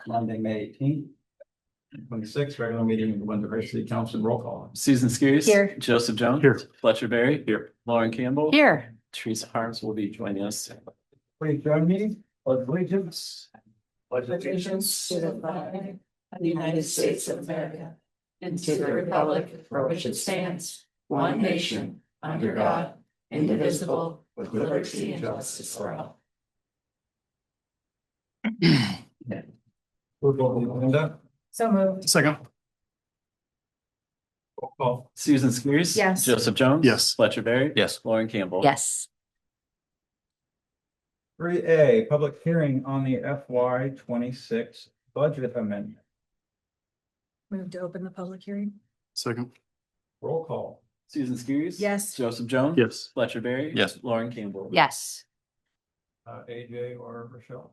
Monday, May 18th. 26th, regular meeting of the Windsor Heights City Council. Roll call. Susan Skeries. Here. Joseph Jones. Here. Fletcher Berry. Here. Lauren Campbell. Here. Threase Harms will be joining us. Please join me. Pledge allegiance. Allegiance to the flag of the United States of America and to the republic for which it stands, one nation, under God, indivisible, with liberty and justice for all. Approval of the agenda. So moved. Second. Roll call. Susan Skeries. Yes. Joseph Jones. Yes. Fletcher Berry. Yes. Lauren Campbell. Yes. 3A, public hearing on the FY26 Budget Amendment. Move to open the public hearing. Second. Roll call. Susan Skeries. Yes. Joseph Jones. Yes. Fletcher Berry. Yes. Lauren Campbell. Yes. AJ or Rochelle?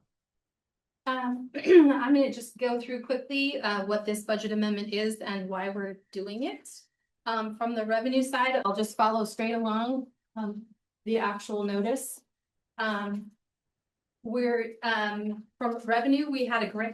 I'm gonna just go through quickly what this budget amendment is and why we're doing it. From the revenue side, I'll just follow straight along the actual notice. We're from revenue, we got a grant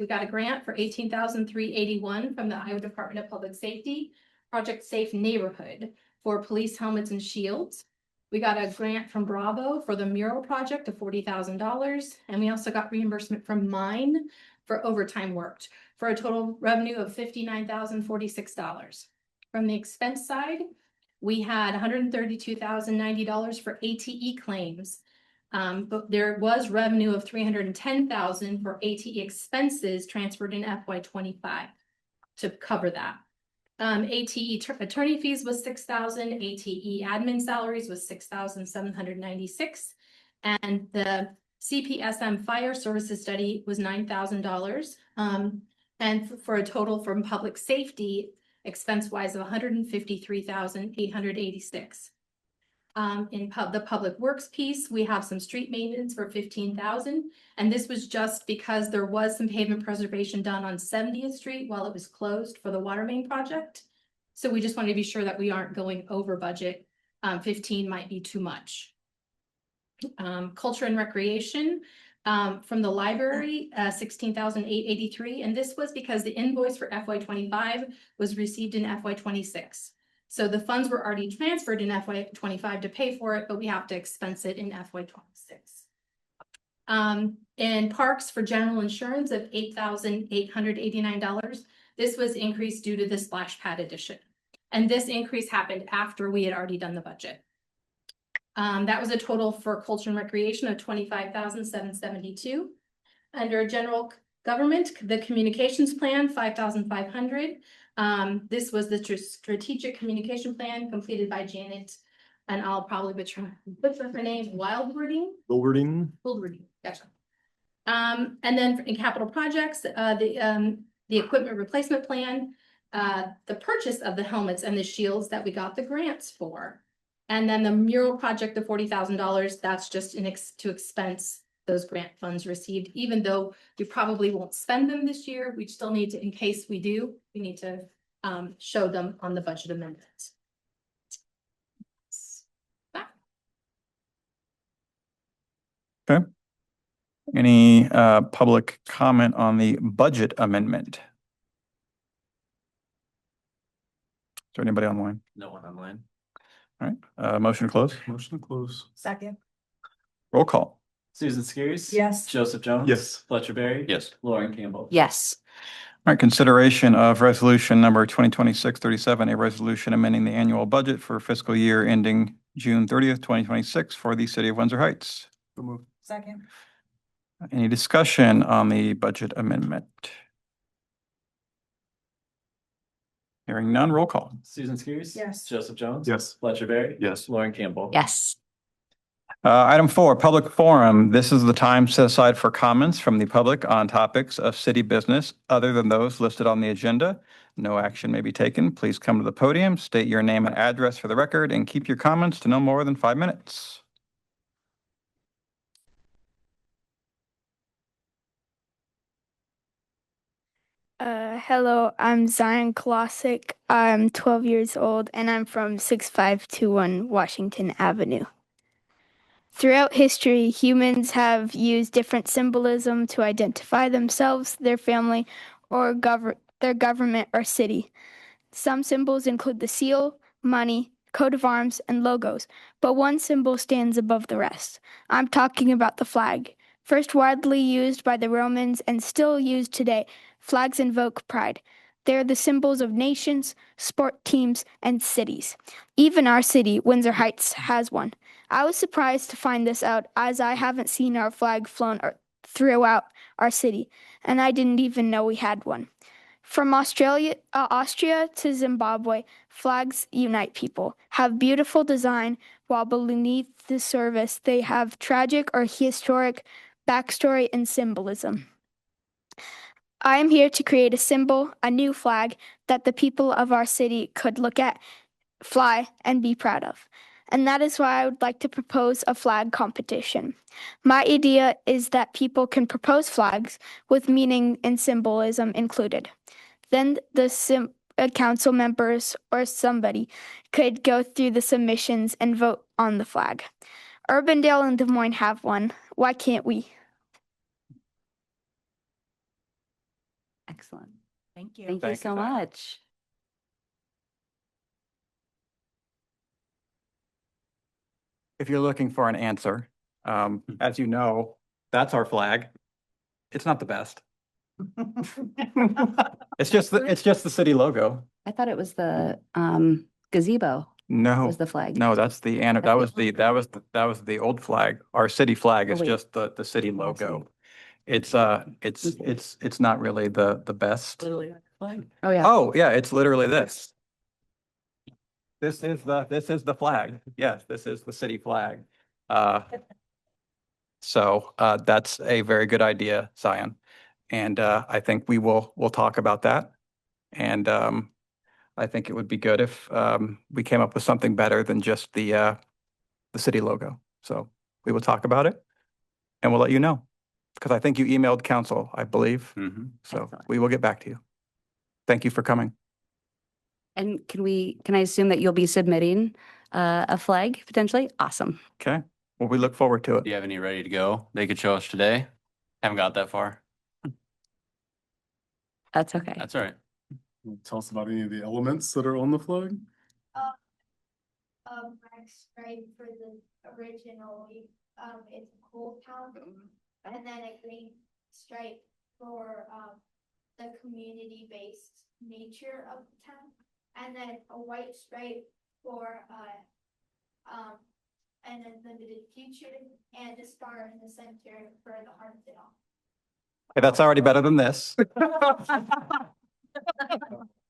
for $18,381 from the Iowa Department of Public Safety, Project Safe Neighborhood for police helmets and shields. We got a grant from Bravo for the mural project of $40,000, and we also got reimbursement from Mine for overtime worked for a total revenue of $59,046. From the expense side, we had $132,090 for ATE claims. But there was revenue of $310,000 for ATE expenses transferred in FY25 to cover that. ATE attorney fees was $6,000, ATE admin salaries was $6,796, and the CPSM fire services study was $9,000. And for a total from public safety expense wise of $153,886. In the public works piece, we have some street maintenance for $15,000, and this was just because there was some pavement preservation done on 70th Street while it was closed for the water main project. So we just wanted to be sure that we aren't going over budget. 15 might be too much. Culture and recreation from the library, $16,883, and this was because the invoice for FY25 was received in FY26. So the funds were already transferred in FY25 to pay for it, but we have to expense it in FY26. And parks for general insurance of $8,889. This was increased due to the splash pad addition. And this increase happened after we had already done the budget. That was a total for culture and recreation of $25,772. Under general government, the communications plan, $5,500. This was the strategic communication plan completed by Janet, and I'll probably butcher her name, Wildwarding, gotcha. And then in capital projects, the equipment replacement plan, the purchase of the helmets and the shields that we got the grants for. And then the mural project of $40,000, that's just to expense those grant funds received, even though we probably won't spend them this year. We still need to, in case we do, we need to show them on the budget amendment. Okay. Any public comment on the budget amendment? Is there anybody online? No one online. All right, motion to close. Motion to close. Second. Roll call. Susan Skeries. Yes. Joseph Jones. Yes. Fletcher Berry. Yes. Lauren Campbell. Yes. All right, consideration of resolution number 2026-37, a resolution amending the annual budget for fiscal year ending June 30th, 2026 for the City of Windsor Heights. Second. Any discussion on the budget amendment? Hearing none, roll call. Susan Skeries. Yes. Joseph Jones. Yes. Fletcher Berry. Yes. Lauren Campbell. Yes. Item 4, public forum. This is the time set aside for comments from the public on topics of city business other than those listed on the agenda. No action may be taken. Please come to the podium, state your name and address for the record, and keep your comments to no more than 5 minutes. Hello, I'm Zion Kolosik. I'm 12 years old and I'm from 6521 Washington Avenue. Throughout history, humans have used different symbolism to identify themselves, their family, or their government or city. Some symbols include the seal, money, coat of arms, and logos, but one symbol stands above the rest. I'm talking about the flag. First widely used by the Romans and still used today, flags invoke pride. They're the symbols of nations, sport teams, and cities. Even our city, Windsor Heights, has one. I was surprised to find this out as I haven't seen our flag flown throughout our city, and I didn't even know we had one. From Austria to Zimbabwe, flags unite people, have beautiful design, while beneath the surface they have tragic or historic backstory and symbolism. I am here to create a symbol, a new flag that the people of our city could look at, fly, and be proud of. And that is why I would like to propose a flag competition. My idea is that people can propose flags with meaning and symbolism included. Then the council members or somebody could go through the submissions and vote on the flag. Urbandale and Des Moines have one. Why can't we? Excellent. Thank you. Thank you Thank you, so Diane. much. If you're looking for an answer, as you know, that's our flag. It's not the best. It's just the city logo. I thought it was the gazebo No, was the flag. no, that's the, that was the old flag. Our city flag is wait. just the city Oh, I see. logo. It's not really the best. Literally like a flag. Oh, yeah. Oh, yeah, it's literally this. This is the flag. Yes, this is the city flag. So that's a very good idea, Zion. And I think we'll talk about that. And I think it would be good if we came up with something better than just the city logo. So we will talk about it and we'll let you know. Because I think you emailed council, I believe. So Excellent. we will get back to you. Thank you for coming. And can I assume that you'll be submitting a flag potentially? Awesome. Okay. Well, we look forward to Do it. you have any ready to go? They could show us today. Haven't got that far. That's okay. That's all right. Tell us about any of the elements that are on the flag. Black stripe for the original, it's a coal town, and then a green stripe for, the community-based nature of the town, and then a white stripe for, an unlimited future, and a star in the center for the heart of it all. Okay, that's already better than this.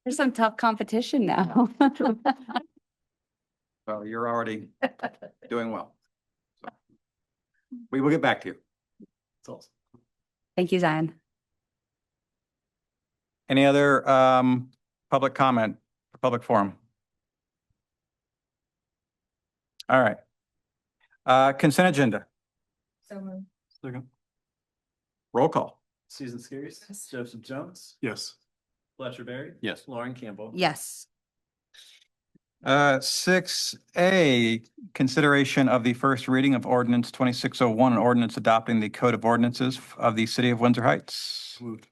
There's some tough competition now. Well, you're already doing well. So we will get back to you. That's awesome. Thank you, Zion. Any other public comment, public forum? All right. Consent agenda. Second. Roll call. Susan Skeries. Joseph Jones. Yes. Fletcher Berry. Yes. Lauren Campbell. Yes. 6A, consideration of the first reading of ordinance 2601, an ordinance adopting the Code of Ordinances of the City of Windsor Heights. Moved.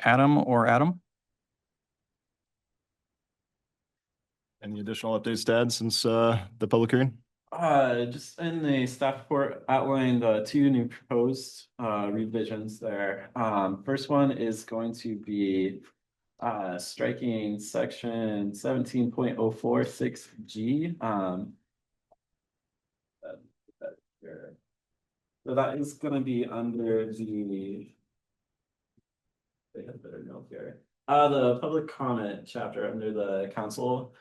Adam? Any additional updates to add since the public hearing? Just in the staff report outlined two new proposed revisions there. First one is going to be striking section 17.046G. So that is gonna be under the they have better note here. The public comment chapter under the council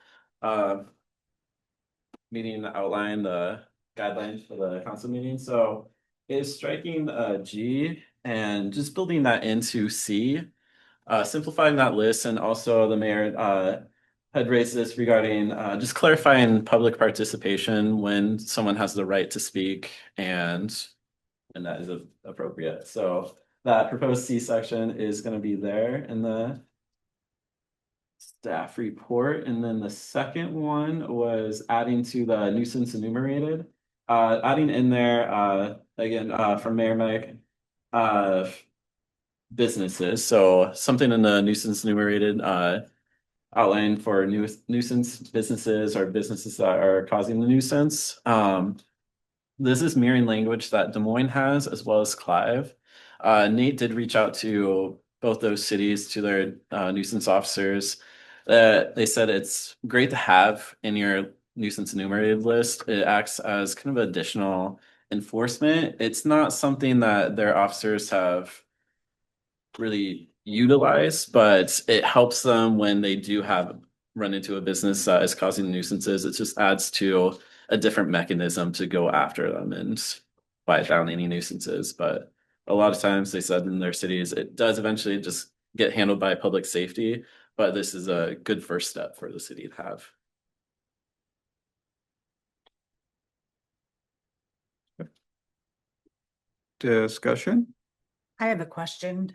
meeting outline, the guidelines for the council meeting. So is striking G and just building that into C, simplifying that list, and also the mayor had raised this regarding just clarifying public participation when someone has the right to speak and that is appropriate. So that proposed C section is going to be there in the staff report. And then the second one was adding to the nuisance enumerated. Adding in there, again, from Mayor Meg, businesses, so something in the nuisance enumerated, outline for nuisance businesses or businesses that are causing the nuisance. This is mirroring language that Des Moines has as well as Clive. Nate did reach out to both those cities, to their nuisance officers. They said it's great to have in your nuisance enumerated list. It acts as kind of additional enforcement. It's not something that their officers have really utilized, but it helps them when they do have run into a business that is causing nuisances. It just adds to a different mechanism to go after them and fight down any nuisances. But a lot of times they said in their cities, it does eventually just get handled by public safety, but this is a good first step for the city to have. Discussion? I have a question.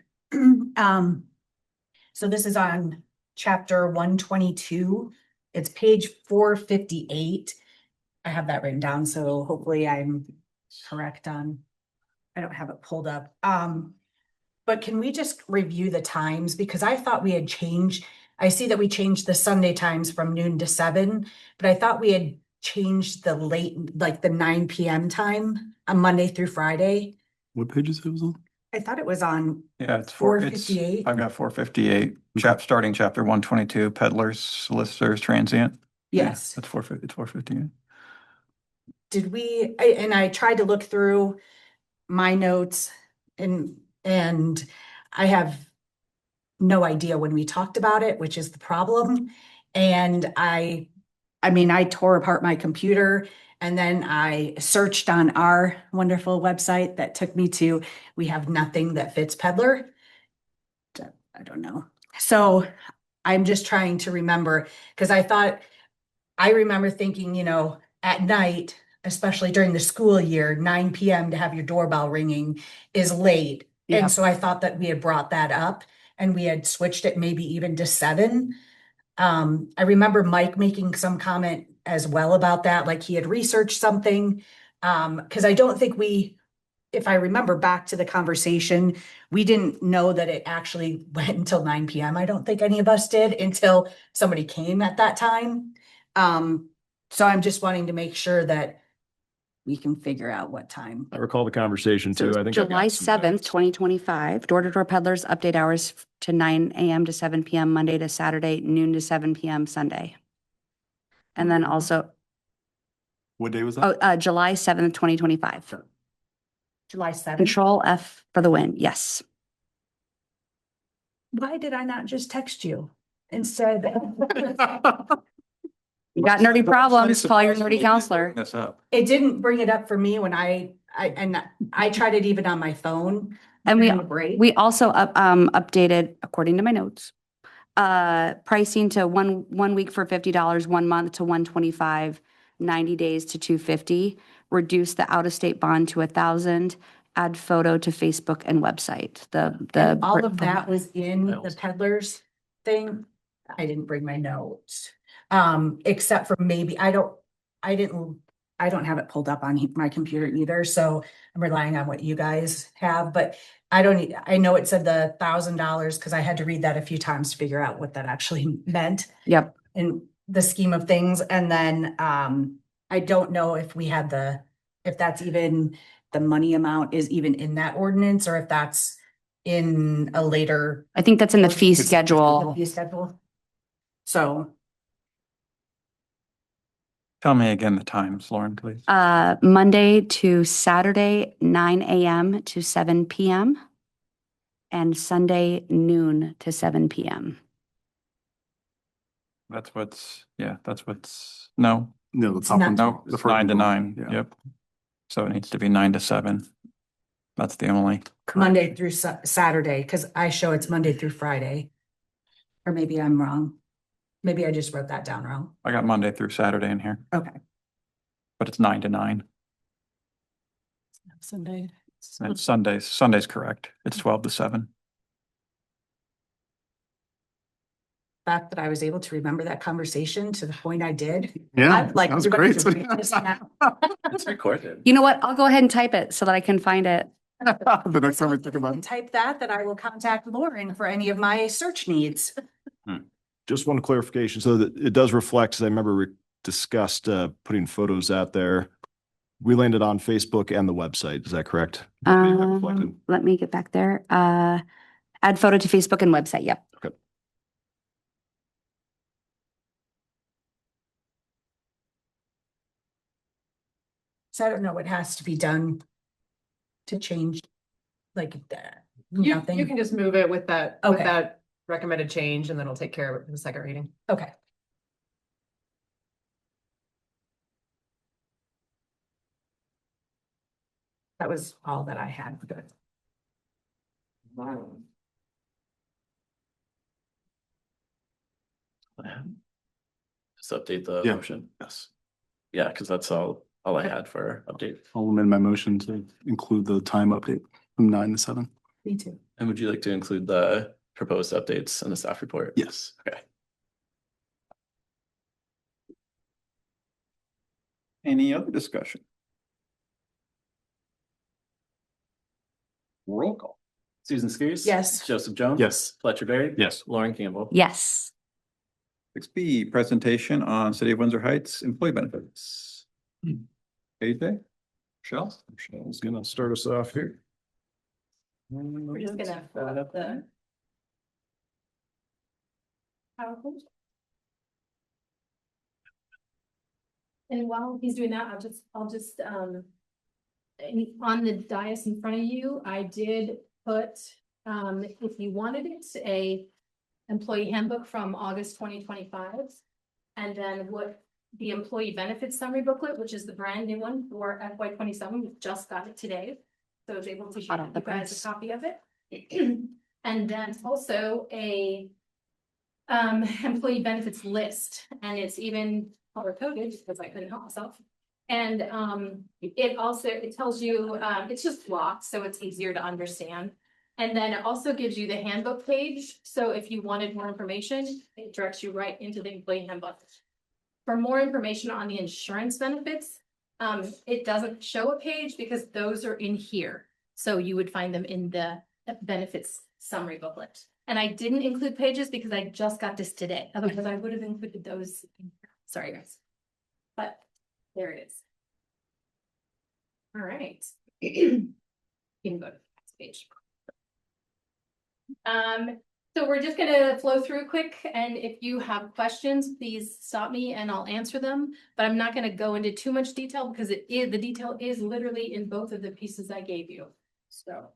So this is on chapter 122. It's page 458. I have that written down, so hopefully I'm correct on. I don't have it pulled up. But can we just review the times? Because I thought we had changed. I see that we changed the Sunday times from noon to 7, but I thought we had changed the late, like the 9 p.m. time on Monday through Friday. What pages it was on? I thought it was on Yeah, it's 458. I've got 458, starting chapter 122, peddlers, solicitors, transient. Yes. That's 450, it's 458. Did we, and I tried to look through my notes and I have no idea when we talked about it, which is the problem. And I mean, I tore apart my computer and then I searched on our wonderful website that took me to, we have nothing that fits peddler. I don't know. So I'm just trying to remember, because I remember thinking, at night, especially during the school year, 9 p.m. to have your doorbell ringing is late. Yeah. And so I thought that we had brought that up and we had switched it maybe even to 7. I remember Mike making some comment as well about that, like he had researched something. Because I don't think if I remember back to the conversation, we didn't know that it actually went until 9 p.m. I don't think any of us did until somebody came at that time. So I'm just wanting to make sure that we can figure out what time. I recall the conversation too. I think I've got July some 7th, notes. 2025, door-to-door peddlers update hours to 9 a.m. to 7 p.m. Monday to Saturday, noon to 7 p.m. Sunday. And then also, What day was that? July 7th, 2025. July 7th. Control F for the win. Yes. Why did I not just text you instead? You got nerdy problems, call your nerdy counselor. This up. It didn't bring it up for me when I tried it even on my phone. And during the break. we also updated, according to my notes, pricing to one week for $50, 1 month to $125, 90 days to $250, reduce the out-of-state bond to $1,000, add photo to Facebook and website. And all of that was in the peddlers thing. I didn't bring my notes. Except for maybe, I don't have it pulled up on my computer either, so I'm relying on what you guys have, but I know it said the $1,000 because I had to read that a few times to figure out what that actually meant. Yep. In the scheme of things. And then, I don't know if we had if that's even, the money amount is even in that ordinance or if that's in a later. I think that's in the fee ordinance. schedule. Fee schedule. So. Tell me again the times, Lauren, please. Monday to Saturday, 9 a.m. to 7 p.m. and Sunday noon to 7 p.m. No, No, the It's top not- one. no, The it's first 9 to one. 9. Yeah. Yep. So it needs to be 9 to 7. That's the only. Monday through Saturday, because I show it's Monday through Friday. Or maybe I'm wrong. Maybe I just wrote that down wrong. I got Monday through Saturday in here, Okay. but it's 9 to 9. Sunday. And Sunday's correct. It's 12 to 7. fact that I was able to remember that conversation to the point I did. Yeah, I'd like that was everybody great. to read this now. It's recorded. You know what? I'll go ahead and type it so that I can find it. The next time we think about it. Type that, then I will contact Lauren for any of my search needs. Just one clarification. So that it does reflect, as I remember we discussed, putting photos out there. We landed on Facebook and the website. Is that correct? Let me get back there. Add photo to Facebook and website. Yep. Okay. So I don't know what has to be done to change like that. You Nothing. can just move it with that, Okay. recommended change, and then it'll take care of it in the second reading. Okay. That was all that I had. Good. Just update the Yeah. motion. Yes. Yeah, because that's all I had for update. I'll amend my motion to include the time update from 9 to 7. Me too. And would you like to include the proposed updates in the staff report? Yes. Okay. Any other discussion? Roll call. Susan Skeries? Yes. Joseph Jones? Yes. Fletcher Berry? Yes. Lauren Campbell? Yes. 6B, presentation on City of Windsor Heights employee benefits. AJ? Michelle? Michelle's gonna start us off here. We're just gonna fill up the PowerPoint. And while he's doing that, I'll just on the dais in front of you, I did put, if you wanted it, a employee handbook from August 2025. And then what the employee benefits summary booklet, which is the brand new one for FY27, we just got it today. So I was able to Hot give off the you guys press. a copy of it. And then also a employee benefits list, and it's even color coded because I couldn't help myself. And it tells you, it's just blocked, so it's easier to understand. And then it also gives you the handbook page. So if you wanted more information, it directs you right into the employee handbook. For more information on the insurance benefits, it doesn't show a page because those are in here. So you would find them in the benefits summary booklet. And I didn't include pages because I just got this today. Otherwise, I would have included those. Sorry, guys. But there it is. All right. You can go to the next page. So we're just gonna flow through quick, and if you have questions, please stop me and I'll answer them. But I'm not gonna go into too much detail because the detail is literally in both of the pieces I gave you. So,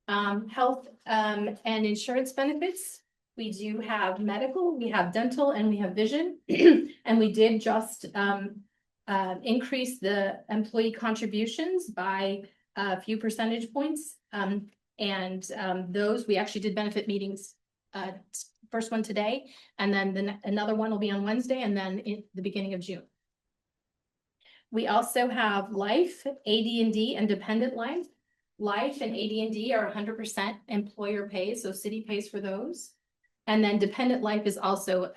health and insurance benefits. We do have medical, we have dental, and we have vision. And we did just increase the employee contributions by a few percentage points. Those, we actually did benefit meetings, first one today, and then another one will be on Wednesday, and then in the beginning of June. We also have life, AD&D, and dependent life. Life and AD&D are 100% employer pays, so city pays for those. And then dependent life is also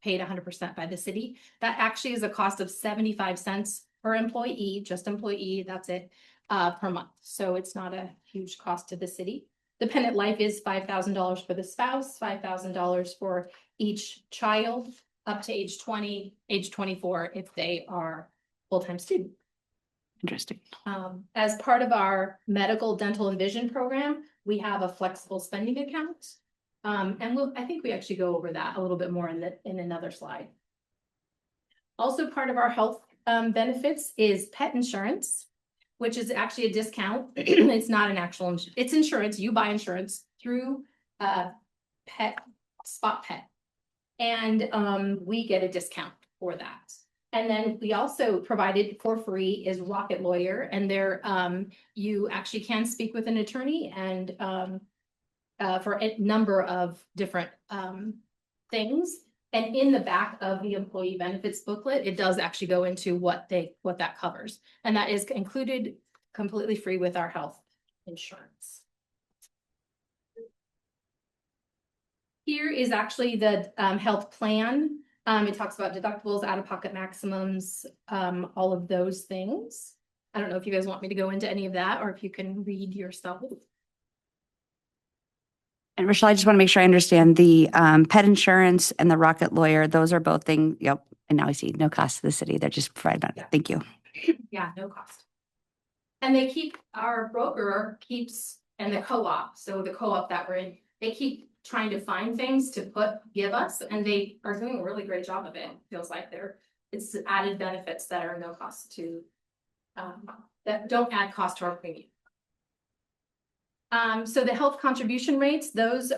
paid 100% by the city. That actually is a cost of 75 cents per employee, just employee, that's it, per month. So it's not a huge cost to the city. Dependent life is $5,000 for the spouse, $5,000 for each child up to age 20, age 24 if they are full-time student. Interesting. As part of our medical, dental, and vision program, we have a flexible spending account. I think we actually go over that a little bit more in another slide. Also part of our health benefits is pet insurance, which is actually a discount. It's not an actual, it's insurance. You buy insurance through Spot Pet. And we get a discount for that. And then we also provided for free is Rocket Lawyer, and there you actually can speak with an attorney and for a number of different things. And in the back of the employee benefits booklet, it does actually go into what that covers. And that is included completely free with our health insurance. Here is actually the health plan. It talks about deductibles, out-of-pocket maximums, all of those things. I don't know if you guys want me to go into any of that or if you can read yourself. And Rochelle, I just want to make sure I understand the pet insurance and the Rocket Lawyer. Those are both things. Yep. And now I see no cost to the city. They're just provided. Thank you. Yeah, no cost. And they keep, our broker keeps, and the co-op, so the co-op that we're in, they keep trying to find things to give us, and they are doing a really great job of it. Feels like it's added benefits that are no cost to, that don't add cost to our premium. So the health contribution rates, this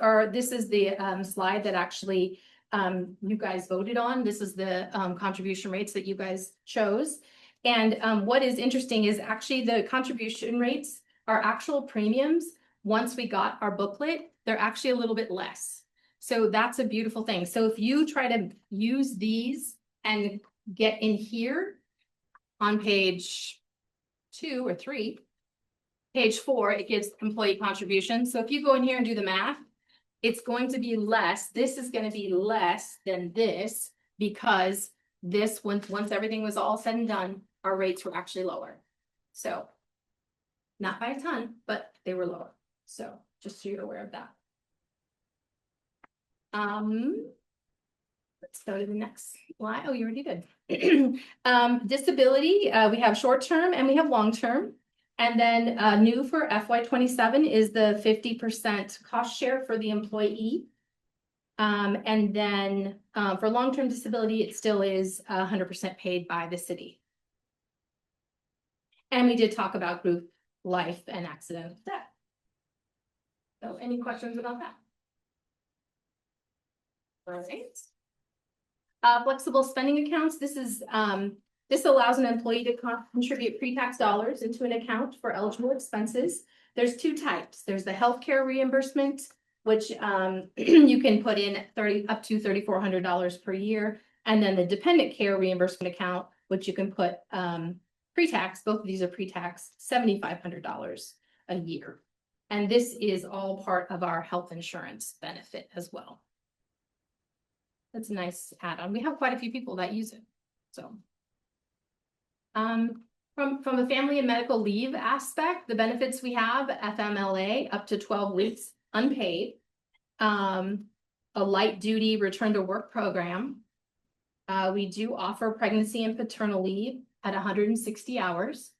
is the slide that actually you guys voted on. This is the contribution rates that you guys chose. And what is interesting is actually the contribution rates are actual premiums. Once we got our booklet, they're actually a little bit less. So that's a beautiful thing. So if you try to use these and get in here on page 2 or 3, page 4, it gives employee contributions. So if you go in here and do the math, it's going to be less. This is going to be less than this because this, once everything was all said and done, our rates were actually lower. So not by a ton, but they were lower. So just so you're aware of that. Let's go to the next slide. Oh, you already did. Disability, we have short-term and we have long-term. And then new for FY27 is the 50% cost share for the employee. And then for long-term disability, it still is 100% paid by the city. And we did talk about group life and accidental death. So any questions about that? All right. Flexible spending accounts. This allows an employee to contribute pre-tax dollars into an account for eligible expenses. There's 2 types. There's the healthcare reimbursement, which you can put in up to $3,400 per year. And then the dependent care reimbursement account, which you can put pre-tax, both of these are pre-tax, $7,500 a year. And this is all part of our health insurance benefit as well. That's a nice add-on. We have quite a few people that use it. So from a family and medical leave aspect, the benefits we have, FMLA up to 12 weeks unpaid, a light duty return to work program. We do offer pregnancy and paternal leave at 160 hours.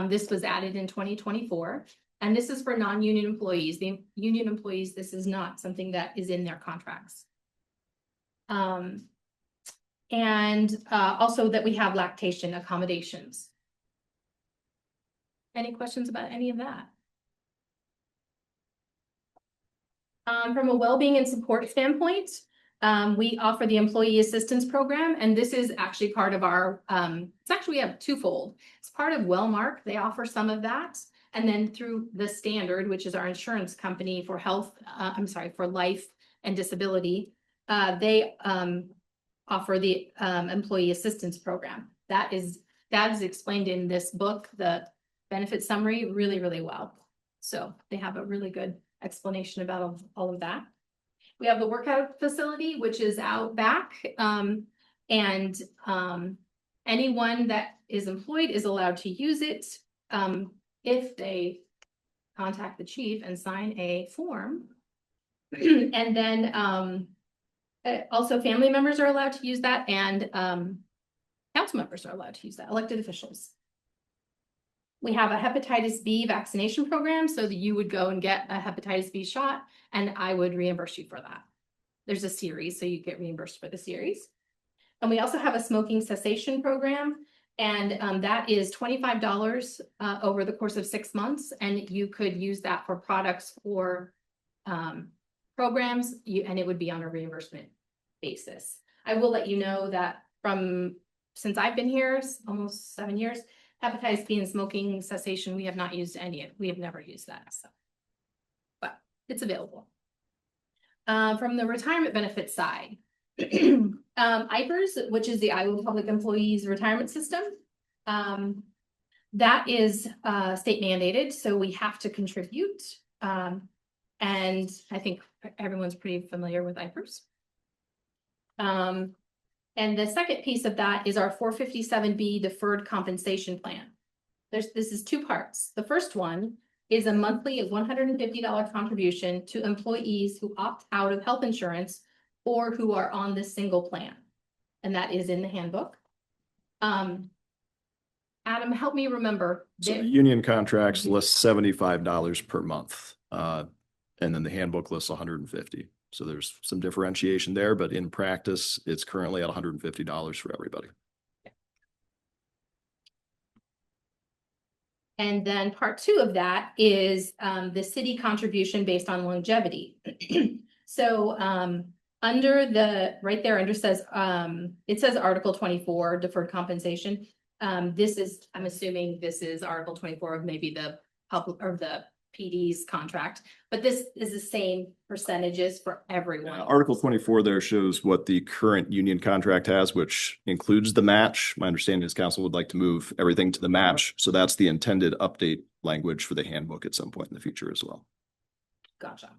This was added in 2024, and this is for non-union employees. The union employees, this is not something that is in their contracts. And also that we have lactation accommodations. Any questions about any of that? From a well-being and support standpoint, we offer the employee assistance program, and this is actually part of our, we have twofold. It's part of Wellmark. They offer some of that. And then through the Standard, which is our insurance company for health, for life and disability, they offer the employee assistance program. That is explained in this book, the benefit summary, really, really well. So they have a really good explanation about all of that. We have the workout facility, which is out back, and anyone that is employed is allowed to use it if they contact the chief and sign a form. And then also family members are allowed to use that, and council members are allowed to use that, elected officials. We have a hepatitis B vaccination program, so that you would go and get a hepatitis B shot, and I would reimburse you for that. There's a series, so you get reimbursed for the series. And we also have a smoking cessation program, and that is $25 over the course of 6 months, and you could use that for products or programs, and it would be on a reimbursement basis. I will let you know that since I've been here, almost 7 years, hepatitis B and smoking cessation, we have not used we have never used that, so. But it's available. From the retirement benefit side, IPERS, which is the Iowa Public Employees Retirement System, that is state mandated, so we have to contribute. And and I think everyone's pretty familiar with IFRS. And the second piece of that is our 457B deferred compensation plan. This is two parts. The first one is a monthly $150 contribution to employees who opt out of health insurance or who are on this single plan. And that is in the handbook. Adam, help me remember. So the union contracts list $75 per month. And then the handbook lists $150. So there's some differentiation there, but in practice, it's currently at $150 for everybody. And then part two of that is the city contribution based on longevity. So under the, right there, under says, it says Article 24, deferred compensation. This is, I'm assuming this is Article 24 of maybe the public or the PD's contract, but this is the same percentages for everyone. Article 24 there shows what the current union contract has, which includes the match. My understanding is council would like to move everything to the match. So that's the intended update language for the handbook at some point in the future as well. Gotcha.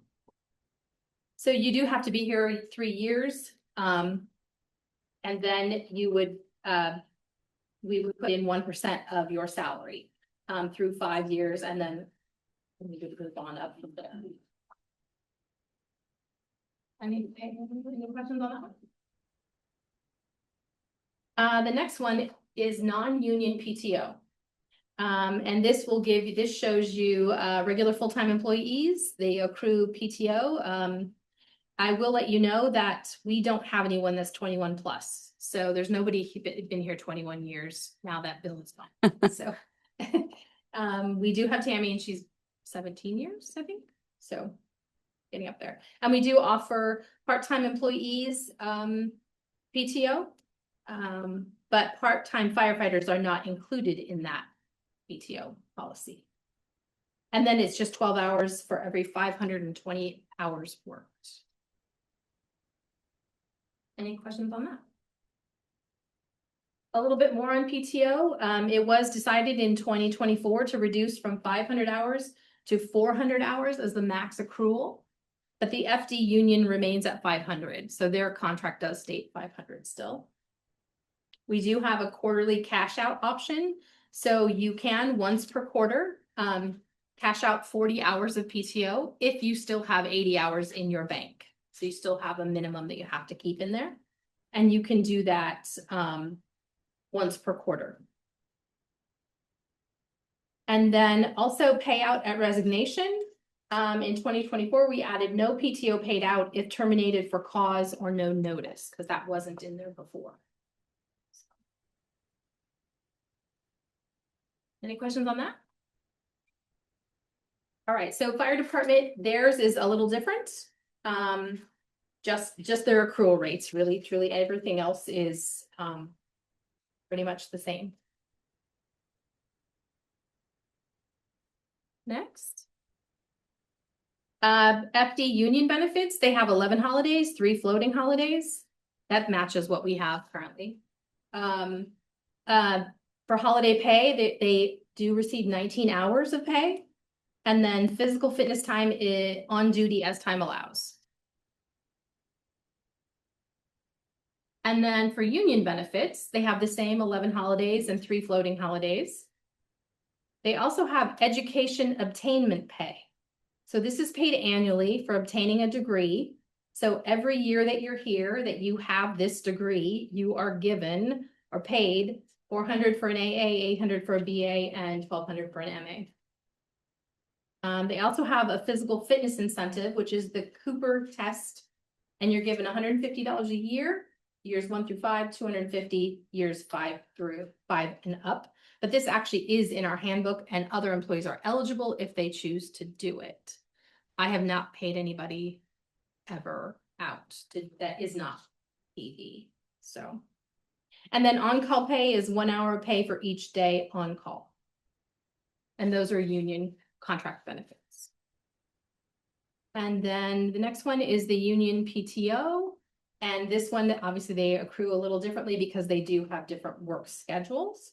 So you do have to be here 3 years. And then you would, we would put in 1% of your salary through 5 years, and then we could move on up from there. Any questions on that one? The next one is non-union PTO. And this will give you, this shows you regular full-time employees, they accrue PTO. I will let you know that we don't have anyone that's 21 plus. So there's nobody been here 21 years now that bill is gone. So we do have Tammy, and she's 17 years, I think. So getting up there. And we do offer part-time employees PTO, but part-time firefighters are not included in that PTO policy. And then it's just 12 hours for every 520 hours worked. Any questions on that? A little bit more on PTO. It was decided in 2024 to reduce from 500 hours to 400 hours as the max accrual, but the FD union remains at 500. So their contract does state 500 still. We do have a quarterly cash out option. So you can once per quarter cash out 40 hours of PTO if you still have 80 hours in your bank. So you still have a minimum that you have to keep in there. And you can do that once per quarter. And then also payout at resignation. In 2024, we added no PTO paid out if terminated for cause or no notice, because that wasn't in there before. Any questions on that? All right, so fire department, theirs is a little different. Just their accrual rates, really, truly everything else is pretty much the same. Next. FD union benefits, they have 11 holidays, 3 floating holidays. That matches what we have currently. For holiday pay, they do receive 19 hours of pay. And then physical fitness time is on duty as time allows. And then for union benefits, they have the same 11 holidays and 3 floating holidays. They also have education obtainment pay. So this is paid annually for obtaining a degree. So every year that you're here, that you have this degree, you are given or paid $400 for an AA, $800 for a BA, and $1,200 for an MA. They also have a physical fitness incentive, which is the Cooper test, and you're given $150 a year, years 1 through 5, 250, years 5 and up. But this actually is in our handbook, and other employees are eligible if they choose to do it. I have not paid anybody ever out that is not PD. So, and then on-call pay is 1 hour pay for each day on call. And those are union contract benefits. And then the next one is the union PTO. And this one, obviously they accrue a little differently because they do have different work schedules.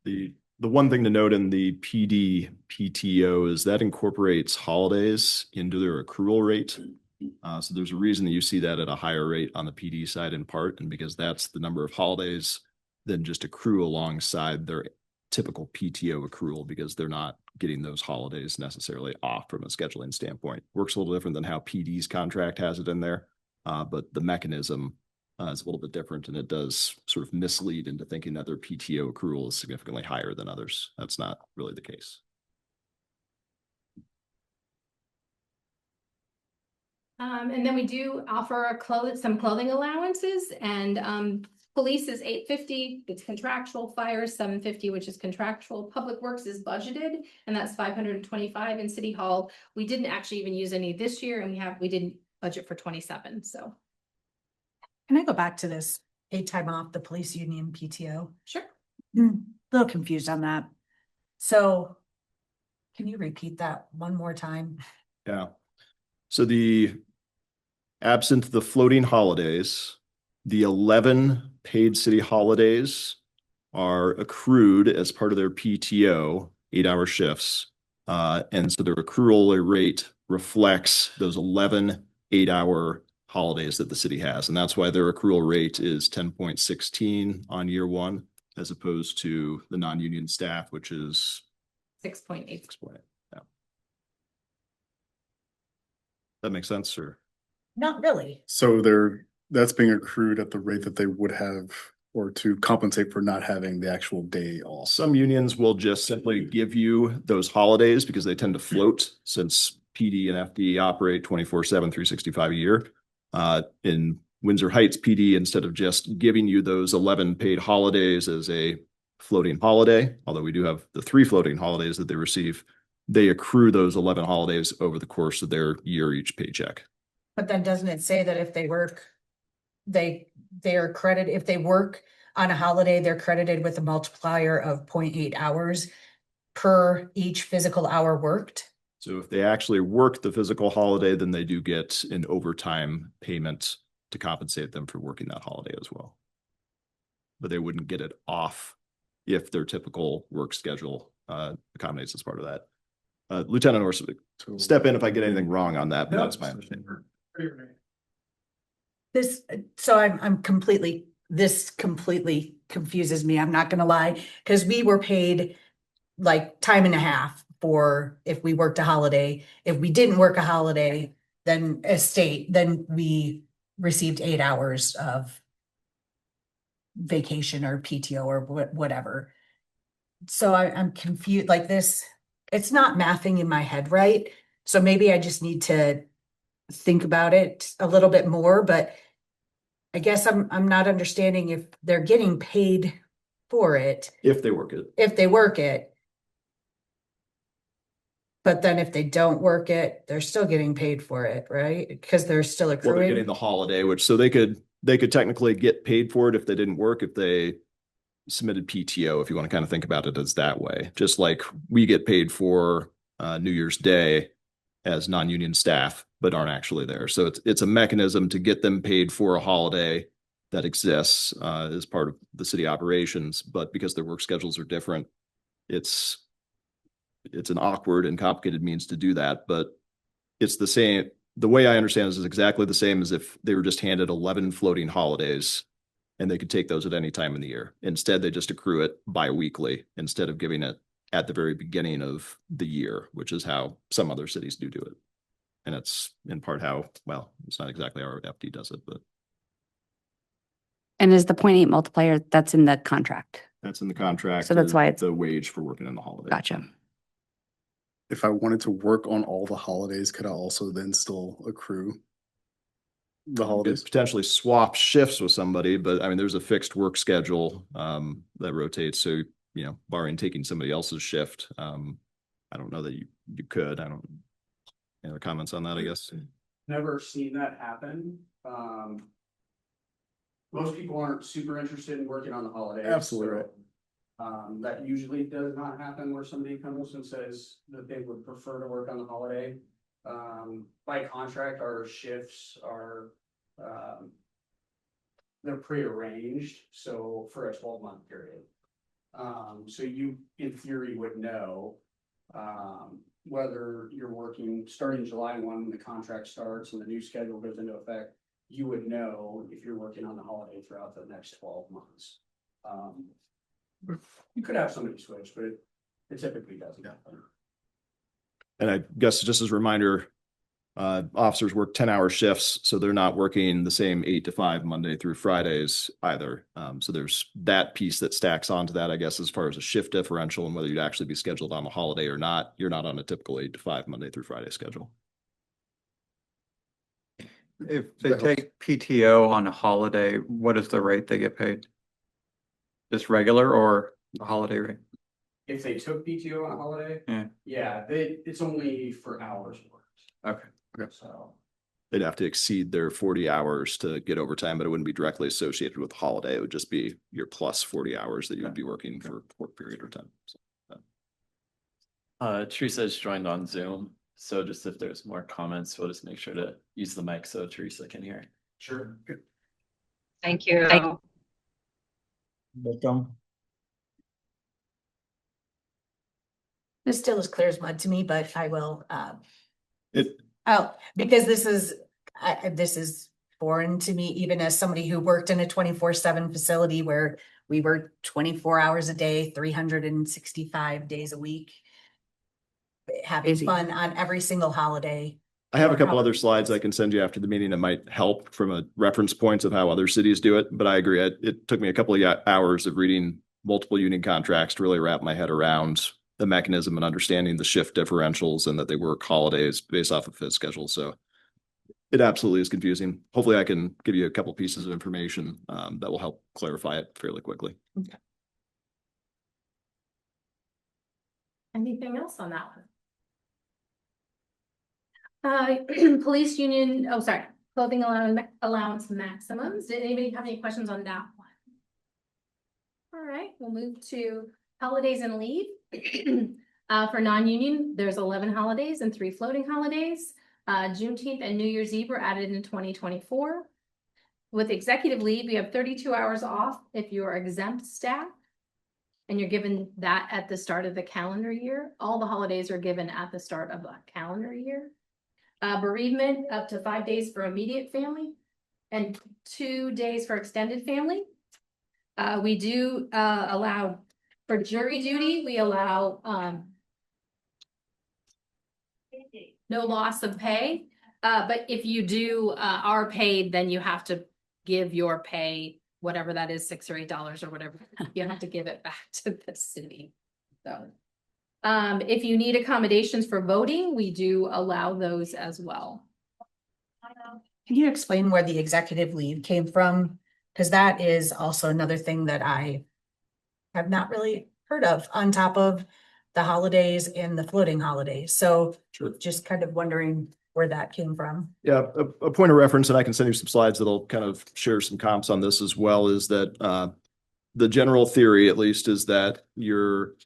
The The one thing to note in the PD PTO is that incorporates holidays into their accrual rate. So there's a reason that you see that at a higher rate on the PD side in part, and because that's the number of holidays than just accrue alongside their typical PTO accrual, because they're not getting those holidays necessarily off from a scheduling standpoint. Works a little different than how PD's contract has it in there, but the mechanism is a little bit different, and it does sort of mislead into thinking that their PTO accrual is significantly higher than others. That's not really the case. And then we do offer some clothing allowances, and police is $850, it's contractual, fire is $750, which is contractual, public works is budgeted, and that's $525 in City Hall. We didn't actually even use any this year, and we didn't budget for 27, so. Can I go back to this paid time off, the police union PTO? Sure. A little confused on that. So can you repeat that one more time? Yeah. So absent the floating holidays, the 11 paid city holidays are accrued as part of their PTO, 8-hour shifts. And so their accrual rate reflects those 11 8-hour holidays that the city has. And that's why their accrual rate is 10.16 on year one, as opposed to the non-union staff, which is 6.8. 6.8. Yeah. That makes sense, or? Not really. So that's being accrued at the rate that they would have, or to compensate for not having the actual day off. Some unions will just simply give you those holidays because they tend to float, since PD and FD operate 24/7, 365 a year. In Windsor Heights PD, instead of just giving you those 11 paid holidays as a floating holiday, although we do have the 3 floating holidays that they receive, they accrue those 11 holidays over the course of their year each paycheck. But then doesn't it say that if they work, they are credited, if they work on a holiday, they're credited with a multiplier of 0.8 hours per each physical hour worked? So if they actually work the physical holiday, then they do get an overtime payment to compensate them for working that holiday as well. But they wouldn't get it off if their typical work schedule accommodates as part of that. Lieutenant Orsic, step in if I get anything wrong on that, but that's my understanding. This completely confuses me. I'm not gonna lie, because we were paid like time and a half for if we worked a holiday. If we didn't work a holiday, then then we received 8 hours of vacation or PTO or whatever. So I'm confused, like this, it's not mathing in my head, right? So maybe I just need to think about it a little bit more, but I guess I'm not understanding if they're getting paid for it. If they work it. If they work it. But then if they don't work it, they're still getting paid for it, right? Because they're still Well, they're accruing. getting the holiday, which so they could technically get paid for it if they didn't work, if they submitted PTO, if you want to kind of think about it as that way. Just like we get paid for New Year's Day as non-union staff, but aren't actually there. So it's a mechanism to get them paid for a holiday that exists as part of the city operations, but because their work schedules are different, it's an awkward and complicated means to do that, but it's the same. The way I understand this is exactly the same as if they were just handed 11 floating holidays and they could take those at any time in the year. Instead, they just accrue it bi-weekly instead of giving it at the very beginning of the year, which is how some other cities do it. And it's in part how, well, it's not exactly how our FD does it, but. And is the 0.8 multiplier, that's in the contract? That's in the contract. So that's why it's the wage for working in the holiday. Gotcha. If I wanted to work on all the holidays, could I also then still accrue the Could holidays? potentially swap shifts with somebody, but I mean, there's a fixed work schedule that rotates. So, you know, barring taking somebody else's shift, I don't know that you could. I don't. Any other comments on that, I guess? Never seen that happen. Most people aren't super interested in working on the holidays. Absolutely right. That usually does not happen where somebody comes and says that they would prefer to work on the holiday. By contract, our shifts are, they're prearranged, so for a 12-month period. So you, in theory, would know, whether you're working starting July 1 when the contract starts and the new schedule goes into effect. You would know if you're working on the holiday throughout the next 12 months. You could have somebody switch, but it typically doesn't happen. And I guess just as a reminder, officers work 10-hour shifts, so they're not working the same 8 to 5 Monday through Fridays either. So there's that piece that stacks onto that, I guess, as far as a shift differential and whether you'd actually be scheduled on a holiday or not. You're not on a typical 8 to 5 Monday through Friday schedule. If they take PTO on a holiday, what is the rate they get paid? Just regular or the holiday rate? If they took PTO on a holiday, Yeah. it's only for hours worked. Okay. So. They'd have to exceed their 40 hours to get overtime, but it wouldn't be directly associated with the holiday. It would just be your plus 40 hours that you would be working for a work period or time. So, Teresa has joined on Zoom, so just if there's more comments, we'll just make sure to use the mic so Teresa can hear. Sure. Thank you. This still is clear as mud to me, but I will, It- because this is foreign to me, even as somebody who worked in a 24/7 facility where we were 24 hours a day, 365 days a week. Having Busy. fun on every single holiday. I have a couple other slides I can send you after the meeting that might help from a reference points of how other cities do it. But I agree. It took me a couple of hours of reading multiple union contracts to really wrap my head around the mechanism and understanding the shift differentials and that they work holidays based off of his schedule. So it absolutely is confusing. Hopefully I can give you a couple pieces of information that will help clarify it fairly quickly. Anything else on that one? Police union, clothing allowance maximums. Did anybody have any questions on that one? All right, we'll move to holidays and leave. For non-union, there's 11 holidays and 3 floating holidays. Juneteenth and New Year's Eve were added in 2024. With executive leave, you have 32 hours off if you're exempt staff. And you're given that at the start of the calendar year. All the holidays are given at the start of the calendar year. Bereavement, up to 5 days for immediate family and 2 days for extended family. We do allow for jury duty, we allow no loss of pay. But if you are paid, then you have to give your pay, whatever that is, $6 or $8 or whatever, you have to give it back to the city. So. If you need accommodations for voting, we do allow those as well. Can you explain where the executive leave came from? Because that is also another thing that I have not really heard of on top of the holidays and the floating holidays. So just kind of wondering where that came from. Yeah, a point of reference, and I can send you some slides that'll kind of share some comps on this as well, is that the general theory, at least, is that your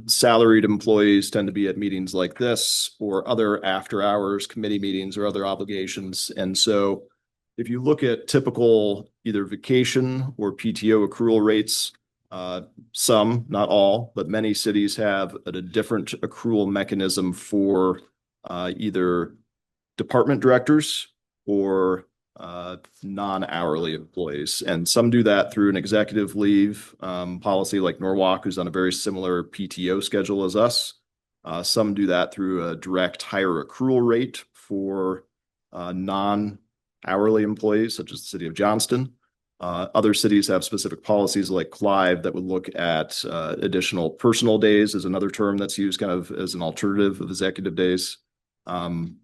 salaried employees tend to be at meetings like this or other after hours committee meetings or other obligations. And so if you look at typical either vacation or PTO accrual rates, some, not all, but many cities have a different accrual mechanism for either department directors or non-hourly employees. And some do that through an executive leave policy like Norwalk, who's on a very similar PTO schedule as us. Some do that through a direct higher accrual rate for non-hourly employees, such as the city of Johnston. Other cities have specific policies like Clive that would look at additional personal days is another term that's used kind of as an alternative of executive days. And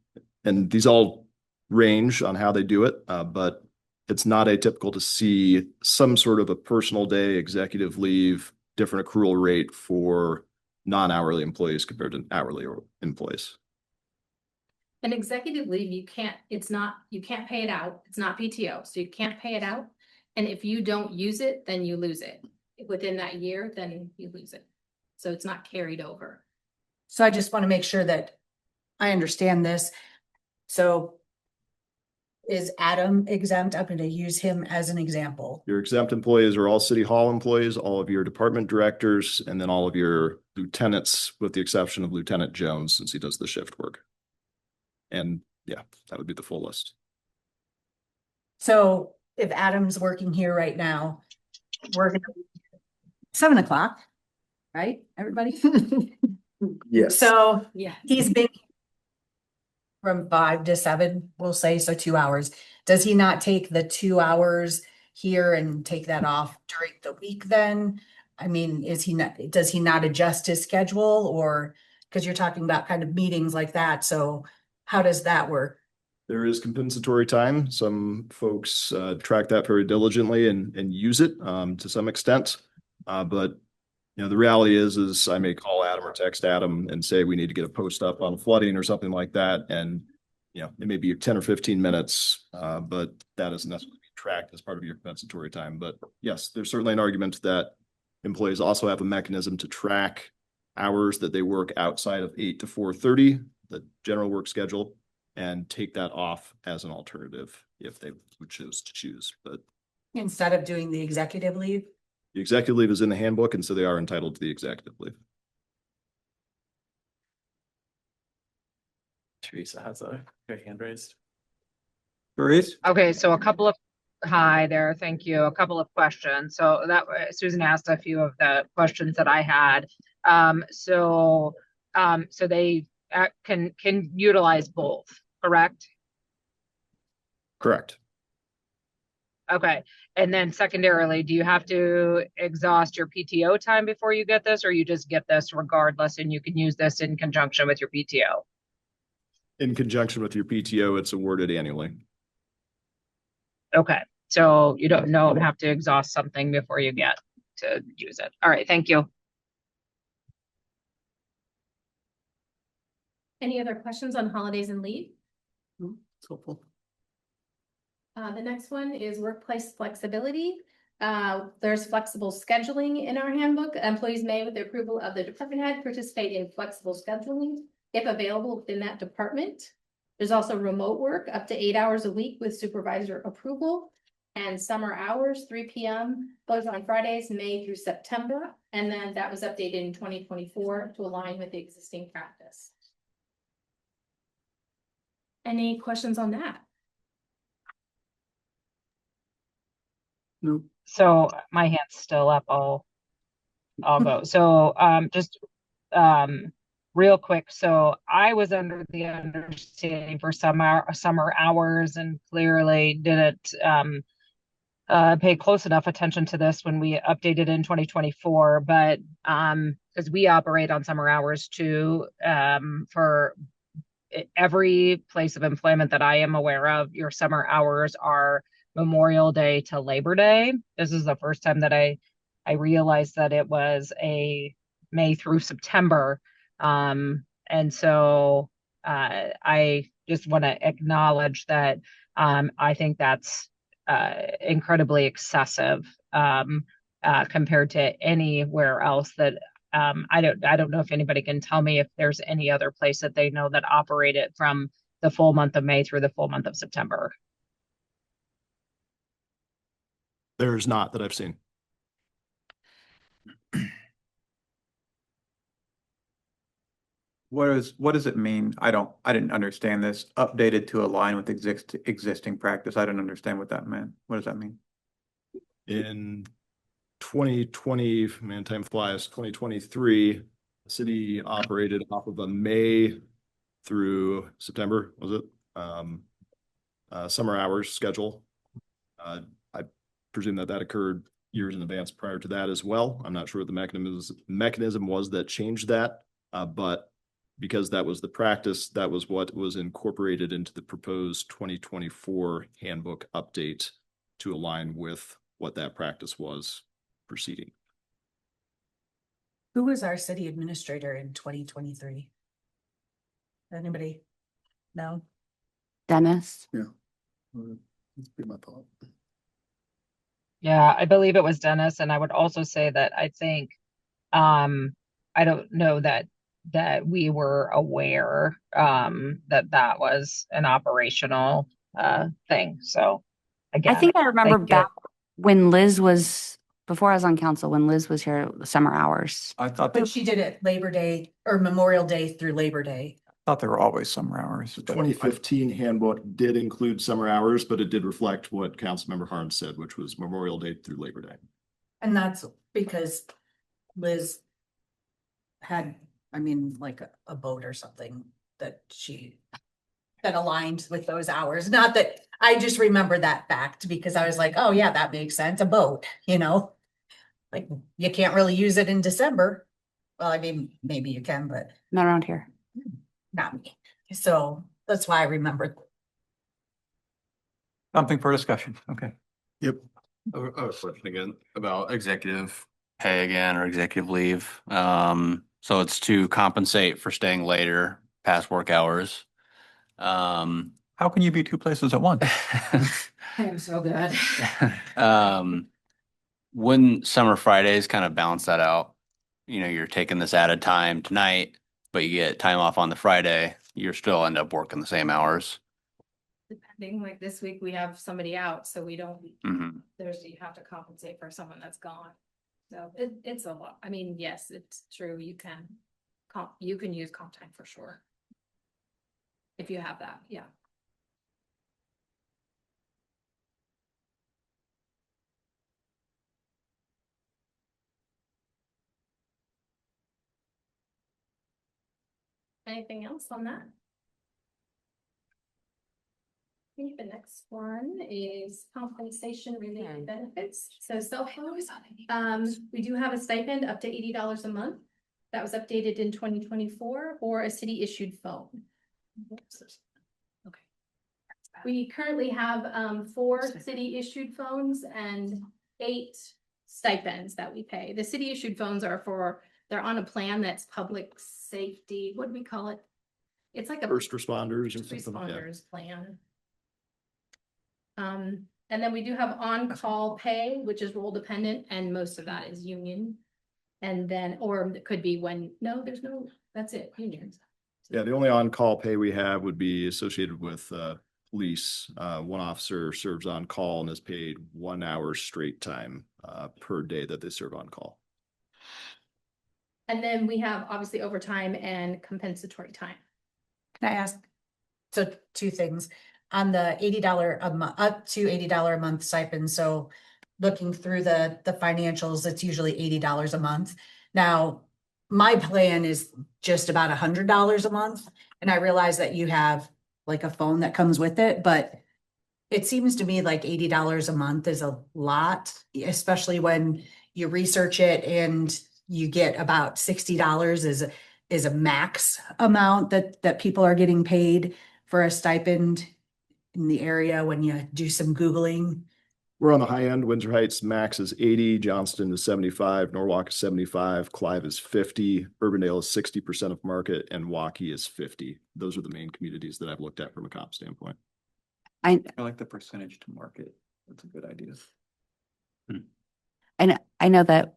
these all range on how they do it, but it's not atypical to see some sort of a personal day, executive leave, different accrual rate for non-hourly employees compared to hourly employees. An executive leave, you can't pay it out. It's not PTO, so you can't pay it out. And if you don't use it, then you lose it. Within that year, then you lose it. So it's not carried over. So I just want to make sure that I understand this. So is Adam exempt? I'm gonna use him as an example. Your exempt employees are all City Hall employees, all of your department directors, and then all of your lieutenants, with the exception of Lieutenant Jones, since he does the shift work. And yeah, that would be the full list. So if Adam's working here right now, we're gonna 7 o'clock, right, everybody? Yes. So Yeah. he's been from 5 to 7, we'll say, so 2 hours. Does he not take the 2 hours here and take that off during the week then? I mean, does he not adjust his schedule, or, because you're talking about kind of meetings like that, so how does that work? There is compensatory time. Some folks track that very diligently and use it to some extent. But you know, the reality is I may call Adam or text Adam and say we need to get a post up on flooding or something like that. And you know, it may be 10 or 15 minutes, but that isn't necessarily tracked as part of your compensatory time. But yes, there's certainly an argument that employees also have a mechanism to track hours that they work outside of 8 to 4:30, the general work schedule, and take that off as an alternative if they would choose to choose. But Instead of doing the executive leave? the executive leave is in the handbook, and so they are entitled to the executive leave. Teresa has her hand raised. Therese? Okay, so hi there, thank you. A couple of questions. So that Susan asked a few of the questions that I had. So they can utilize both, correct? Correct. Okay, and then secondarily, do you have to exhaust your PTO time before you get this, or you just get this regardless and you can use this in conjunction with your PTO? In conjunction with your PTO, it's awarded annually. Okay, so you don't have to exhaust something before you get to use it. All right, thank you. Any other questions on holidays and leave? It's helpful. The next one is workplace flexibility. There's flexible scheduling in our handbook. Employees may, with the approval of the department head, participate in flexible scheduling if available within that department. There's also remote work up to 8 hours a week with supervisor approval, and summer hours, 3 p.m. both on Fridays, May through September. And then that was updated in 2024 to align with the existing practice. Any questions on that? Nope. So my hand's still up. I'll go. So just real quick. So I was under the understanding for summer hours and clearly didn't pay close enough attention to this when we updated in 2024, but because we operate on summer hours too, for every place of employment that I am aware of, your summer hours are Memorial Day to Labor Day. This is the first time that I realized that it was a May through September. And so I just want to acknowledge that I think that's incredibly excessive compared to anywhere else that I don't know if anybody can tell me if there's any other place that they know that operated from the full month of May through the full month of September. There's not that I've seen. What does it mean? I didn't understand this. Updated to align with existing practice. I didn't understand what that meant. What does that mean? In 2020, man, time flies, 2023, the city operated off of a May through September, was it? Summer hours schedule. I presume that occurred years in advance prior to that as well. I'm not sure what the mechanism was that changed that, but because that was the practice, that was what was incorporated into the proposed 2024 handbook update to align with what that practice was proceeding. Who was our city administrator in 2023? Anybody? No? Dennis? Yeah. That's be my thought. Yeah, I believe it was Dennis. And I would also say that I think, I don't know that we were aware that was an operational thing. So I again, think I remember thank you. back when Liz was, before I was on council, when Liz was here, summer hours. I thought But she did it Labor Day or Memorial Day through Labor Day. there were always summer hours. The but 2015 handbook did include summer hours, but it did reflect what Councilmember Harms said, which was Memorial Day through Labor Day. And that's because Liz had, I mean, like a boat or something that aligned with those hours. Not that, I just remember that fact because I was like, oh yeah, that makes sense, a boat, Like, you can't really use it in December. Well, I mean, maybe you can, but Not around here. not me. So that's why I remember. Something for discussion. Okay. Yep. A question again about executive pay again or executive leave. So it's to compensate for staying later past work hours. How can you be two places at once? I am so good. Wouldn't summer Fridays kind of balance that out? You're taking this added time tonight, but you get time off on the Friday, you're still end up working the same hours. Depending, like this week, we have somebody out, so we don't, Mhm. you have to compensate for someone that's gone. So it's a lot. I mean, yes, it's true. You can use comp time for sure. If you have that, yeah. Anything else on that? I think the next one is compensation related benefits. So we do have a stipend up to $80 a month. That was updated in 2024 or a city issued phone. Okay. We currently have 4 city issued phones and 8 stipends that we pay. The city issued phones they're on a plan that's public safety. What do we call it? It's like a First responders or first something. Yeah. responders plan. And then we do have on-call pay, which is role dependent, and most of that is union. And then, or it could be that's it, unions. Yeah, the only on-call pay we have would be associated with police. One officer serves on call and is paid 1 hour straight time per day that they serve on call. And then we have obviously overtime and compensatory time. Can I ask? So 2 things on the $80 a month, up to $80 a month stipend. So looking through the financials, it's usually $80 a month. Now, my plan is just about $100 a month. And I realize that you have like a phone that comes with it, but it seems to me like $80 a month is a lot, especially when you research it and you get about $60 is a max amount that people are getting paid for a stipend in the area when you do some Googling. We're on the high end. Windsor Heights max is 80, Johnston is 75, Norwalk is 75, Clive is 50, Urbandale is 60% of market, and Waukee is 50. Those are the main communities that I've looked at from a comp standpoint. I like the percentage to market. That's a good idea. And I know that,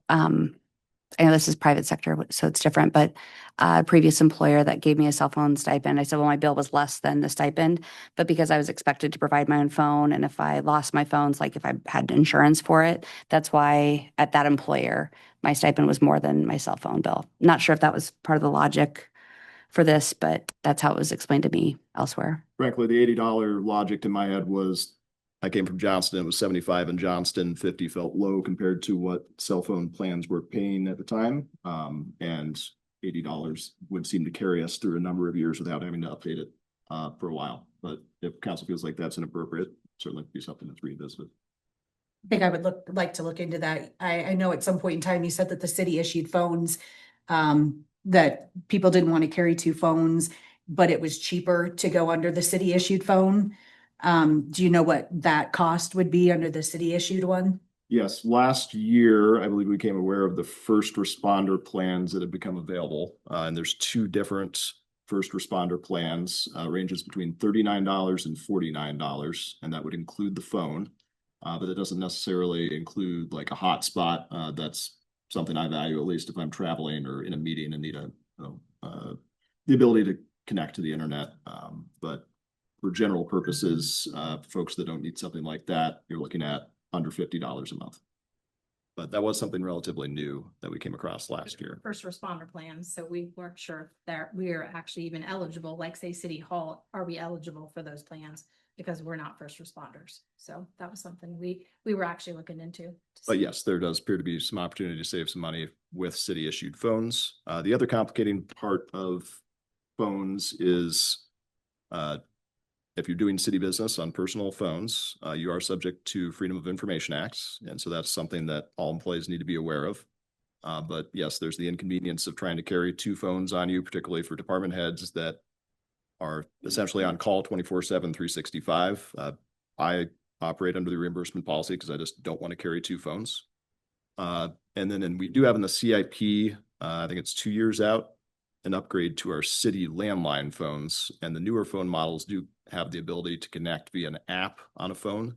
I know this is private sector, so it's different, but a previous employer that gave me a cell phone stipend, I said, well, my bill was less than the stipend, but because I was expected to provide my own phone, and if I lost my phones, like if I had insurance for it, that's why at that employer, my stipend was more than my cell phone bill. Not sure if that was part of the logic for this, but that's how it was explained to me elsewhere. Frankly, the $80 logic in my head was, I came from Johnston, it was 75 in Johnston, 50 felt low compared to what cell phone plans were paying at the time. And $80 would seem to carry us through a number of years without having to update it for a while. But if council feels like that's inappropriate, certainly be something that's revisited. I think I would like to look into that. I know at some point in time you said that the city issued phones, that people didn't want to carry 2 phones, but it was cheaper to go under the city issued phone. Do you know what that cost would be under the city issued one? Yes, last year, I believe we became aware of the first responder plans that have become available. And there's 2 different first responder plans, ranges between $39 and $49, and that would include the phone. But it doesn't necessarily include like a hotspot. That's something I value, at least if I'm traveling or in a meeting and need the ability to connect to the internet. But for general purposes, folks that don't need something like that, you're looking at under $50 a month. But that was something relatively new that we came across last year. First responder plans, so we weren't sure that we are actually even eligible, like say City Hall, are we eligible for those plans? Because we're not first responders. So that was something we were actually looking into. But yes, there does appear to be some opportunity to save some money with city issued phones. The other complicating part of phones is if you're doing city business on personal phones, you are subject to Freedom of Information Acts. And so that's something that all employees need to be aware of. But yes, there's the inconvenience of trying to carry two phones on you, particularly for department heads that are essentially on call 24/7, 365. I operate under the reimbursement policy because I just don't want to carry two phones. And we do have in the CIP, I think it's 2 years out, an upgrade to our city landline phones. And the newer phone models do have the ability to connect via an app on a phone.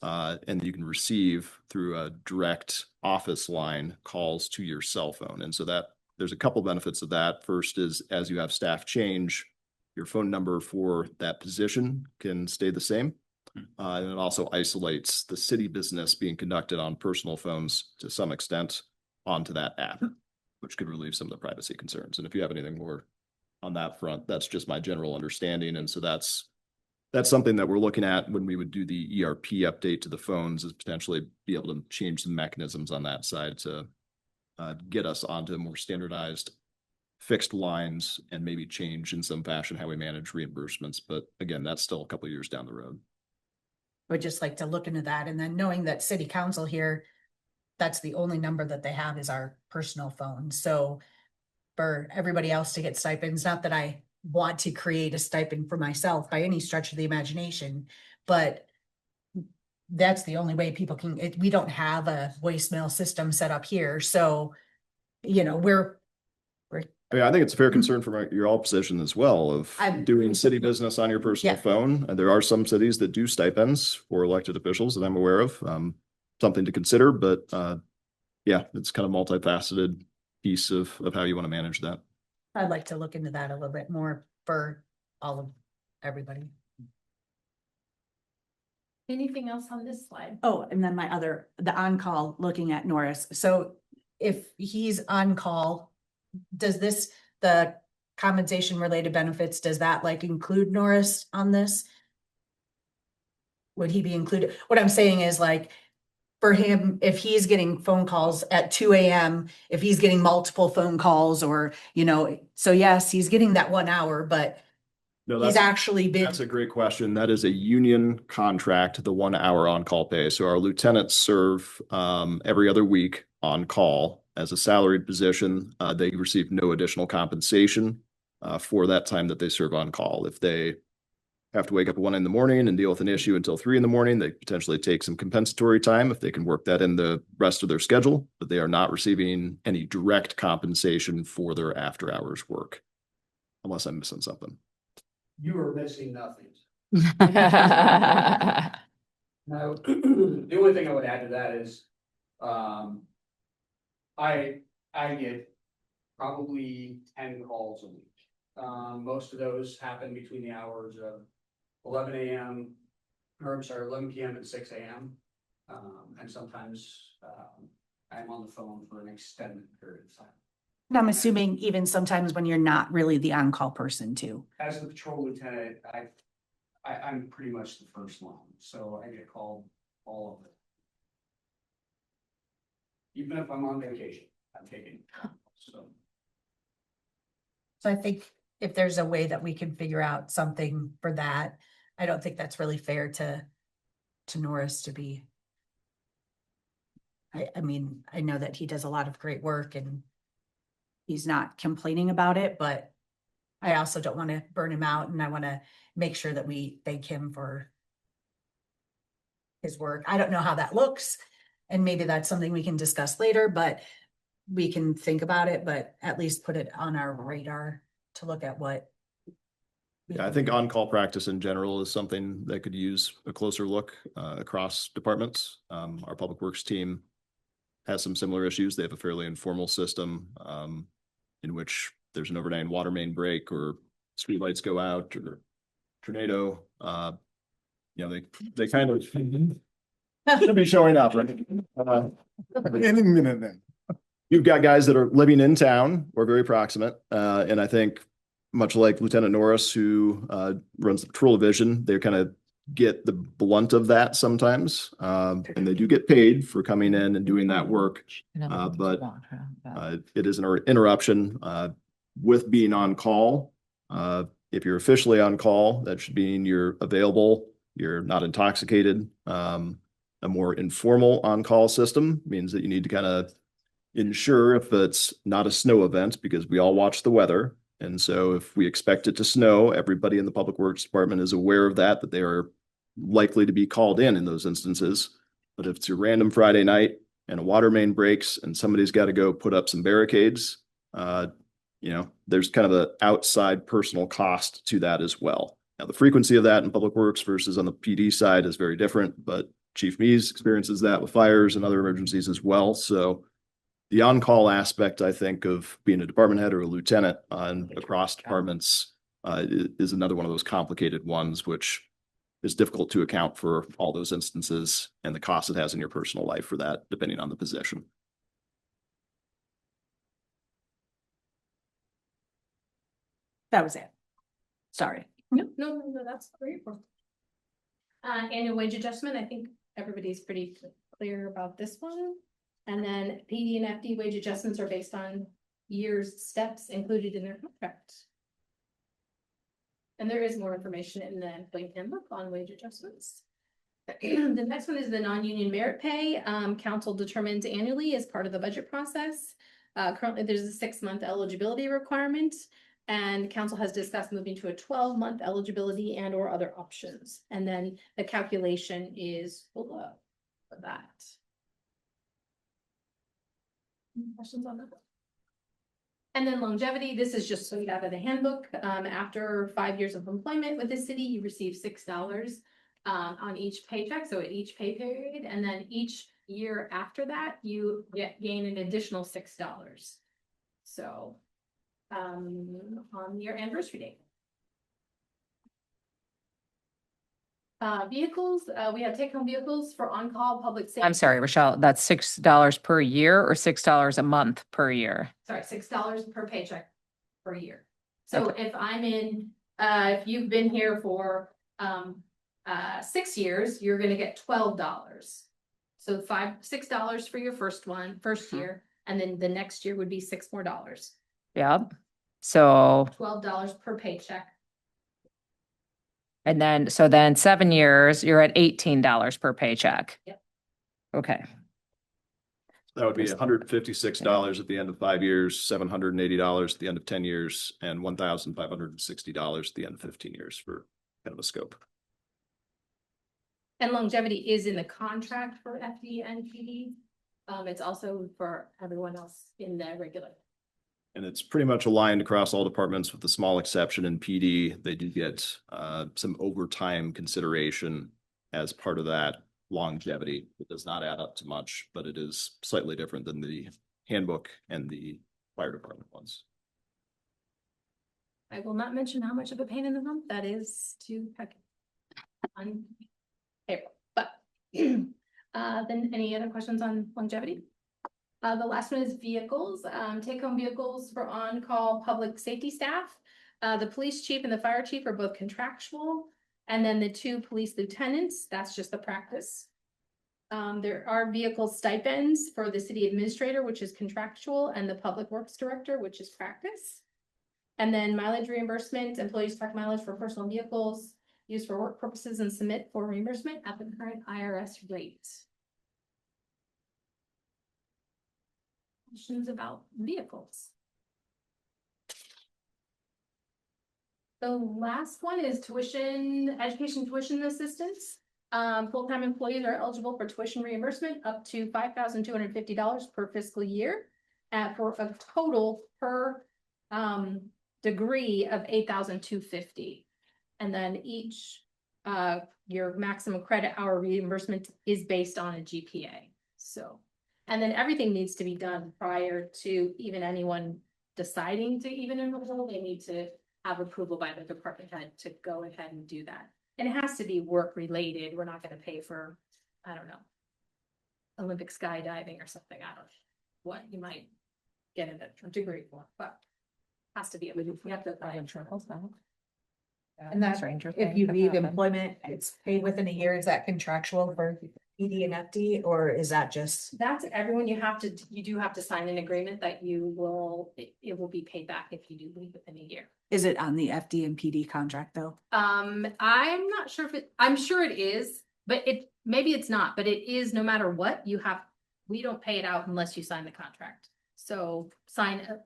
And you can receive through a direct office line calls to your cell phone. And so that there's a couple benefits of that. First is as you have staff change, your phone number for that position can stay the same. And it also isolates the city business being conducted on personal phones to some extent onto that app, which could relieve some of the privacy concerns. And if you have anything more on that front, that's just my general understanding. And so that's something that we're looking at when we would do the ERP update to the phones, is potentially be able to change some mechanisms on that side to get us onto more standardized fixed lines and maybe change in some fashion how we manage reimbursements. But again, that's still a couple of years down the road. Would just like to look into that, and then knowing that city council here, that's the only number that they have is our personal phone. So for everybody else to get stipends, not that I want to create a stipend for myself by any stretch of the imagination, but that's the only way people can, we don't have a voicemail system set up here. So, you know, I think it's a fair concern from your all position as well of doing city business on your personal phone. And there are some cities that do stipends for elected officials that I'm aware of. Something to consider, but yeah, it's kind of multifaceted piece of how you want to manage that. I'd like to look into that a little bit more for all of everybody. Anything else on this slide? Oh, and then the on-call, looking at Norris. So if he's on call, does the compensation related benefits, does that like include Norris on this? Would he be included? What I'm saying is like, for him, if he's getting phone calls at 2 a.m., if he's getting multiple phone calls or, you know, so yes, he's getting that 1 hour, but he's actually been. That's a great question. That is a union contract, the 1 hour on-call pay. So our lieutenants serve every other week on call as a salaried position. They receive no additional compensation for that time that they serve on call. If they have to wake up at 1 in the morning and deal with an issue until 3 in the morning, they potentially take some compensatory time if they can work that in the rest of their schedule, but they are not receiving any direct compensation for their after hours work, unless I'm missing something. You are missing nothing. Now, the only thing I would add to that is, I get probably 10 calls a week. Most of those happen between the hours of 11 p.m. and 6 a.m. And sometimes I'm on the phone for an extended period of time. And I'm assuming even sometimes when you're not really the on-call person too. As the patrol lieutenant, I'm pretty much the first line, so I get called all of it. Even if I'm on vacation, I'm taking so I think if there's a way that we can figure out something for that, I don't think that's really fair to Norris to be. I mean, I know that he does a lot of great work and he's not complaining about it, but I also don't want to burn him out, and I want to make sure that we thank him for his work. I don't know how that looks, and maybe that's something we can discuss later, but we can think about it, but at least put it on our radar to look at what. Yeah, I think on-call practice in general is something that could use a closer look across departments. Our public works team has some similar issues. They have a fairly informal system in which there's an overnight water main break or streetlights go out or tornado, they kind of should be showing up, right? Any minute then. You've got guys that are living in town or very proximate, and I think much like Lieutenant Norris, who runs the patrol division, they kind of get the blunt of that sometimes, and they do get paid for coming in and doing that work. But it is an interruption with being on call. If you're officially on call, that should mean you're available, you're not intoxicated. A more informal on-call system means that you need to kind of ensure if it's not a snow event, because we all watch the weather. And so if we expect it to snow, everybody in the Public Works Department is aware of that they are likely to be called in those instances. But if it's a random Friday night and a water main breaks and somebody's got to go put up some barricades, there's kind of an outside personal cost to that as well. Now, the frequency of that in Public Works versus on the PD side is very different, but Chief Mees experiences that with fires and other emergencies as well. So the on-call aspect, I think, of being a department head or a lieutenant across departments is another one of those complicated ones, which is difficult to account for all those instances and the cost it has in your personal life for that, depending on the position. That was it. Sorry. No, that's great. Annual wage adjustment, I think everybody's pretty clear about this one. And then PD and FD wage adjustments are based on years steps included in their contract. And there is more information in the employee handbook on wage adjustments. The next one is the non-union merit pay. Council determines annually as part of the budget process. Currently, there's a 6-month eligibility requirement, and council has discussed moving to a 12-month eligibility and or other options. And then the calculation is below for that. Any questions on that? And then longevity, this is just straight out of the handbook. After 5 years of employment with the city, you receive $6 on each paycheck, so at each pay period, and then each year after that, you gain an additional $6. So on your anniversary date. Vehicles, we have take-home vehicles for on-call public safety. I'm sorry, Rochelle, that's $6 per year or $6 a month per year? Sorry, $6 per paycheck per year. So if I'm in, if you've been here for 6 years, you're gonna get $12. So $6 for your first year, and then the next year would be $6 more. Yep. So $12 per paycheck. and then 7 years, you're at $18 per paycheck. Yep. Okay. That would be $156 at the end of 5 years, $780 at the end of 10 years, and $1,560 at the end of 15 years for kind of a scope. And longevity is in the contract for FD and PD. It's also for everyone else in the regular. And it's pretty much aligned across all departments with the small exception in PD. They do get some overtime consideration as part of that longevity. It does not add up to much, but it is slightly different than the handbook and the fire department ones. I will not mention how much of a pain in the bum that is to pack on paper, but then any other questions on longevity? The last one is vehicles, take-home vehicles for on-call public safety staff. The police chief and the fire chief are both contractual, and then the 2 police lieutenants, that's just the practice. There are vehicle stipends for the city administrator, which is contractual, and the public works director, which is practice. And then mileage reimbursement, employees track mileage for personal vehicles used for work purposes and submit for reimbursement at the current IRS rate. Questions about vehicles? The last one is education tuition assistance. Full-time employees are eligible for tuition reimbursement up to $5,250 per fiscal year, for a total per degree of $8,250. And then each your maximum credit hour reimbursement is based on a GPA. So. And then everything needs to be done prior to even anyone deciding to even enroll. They need to have approval by the department head to go ahead and do that. And it has to be work related. We're not gonna pay for, I don't know, Olympic skydiving or something. I don't know what you might get a degree for, but has to be. We have to apply. And that, if you leave employment, it's paid within a year, is that contractual for ED and FD, or is that just? That's everyone. You do have to sign an agreement that it will be paid back if you do leave within a year. Is it on the FD and PD contract though? I'm not sure I'm sure it is, but maybe it's not, but it is no matter what we don't pay it out unless you sign the contract. So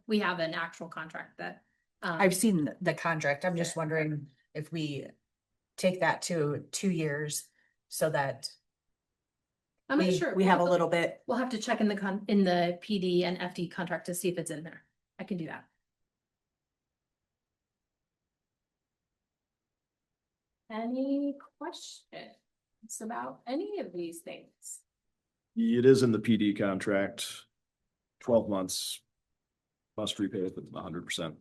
we have an actual contract that. I've seen the contract. I'm just wondering if we take that to 2 years so that I'm not sure. we have a little bit. We'll have to check in the PD and FD contract to see if it's in there. I can do that. Any questions about any of these things? It is in the PD contract, 12 months, must repay it 100%.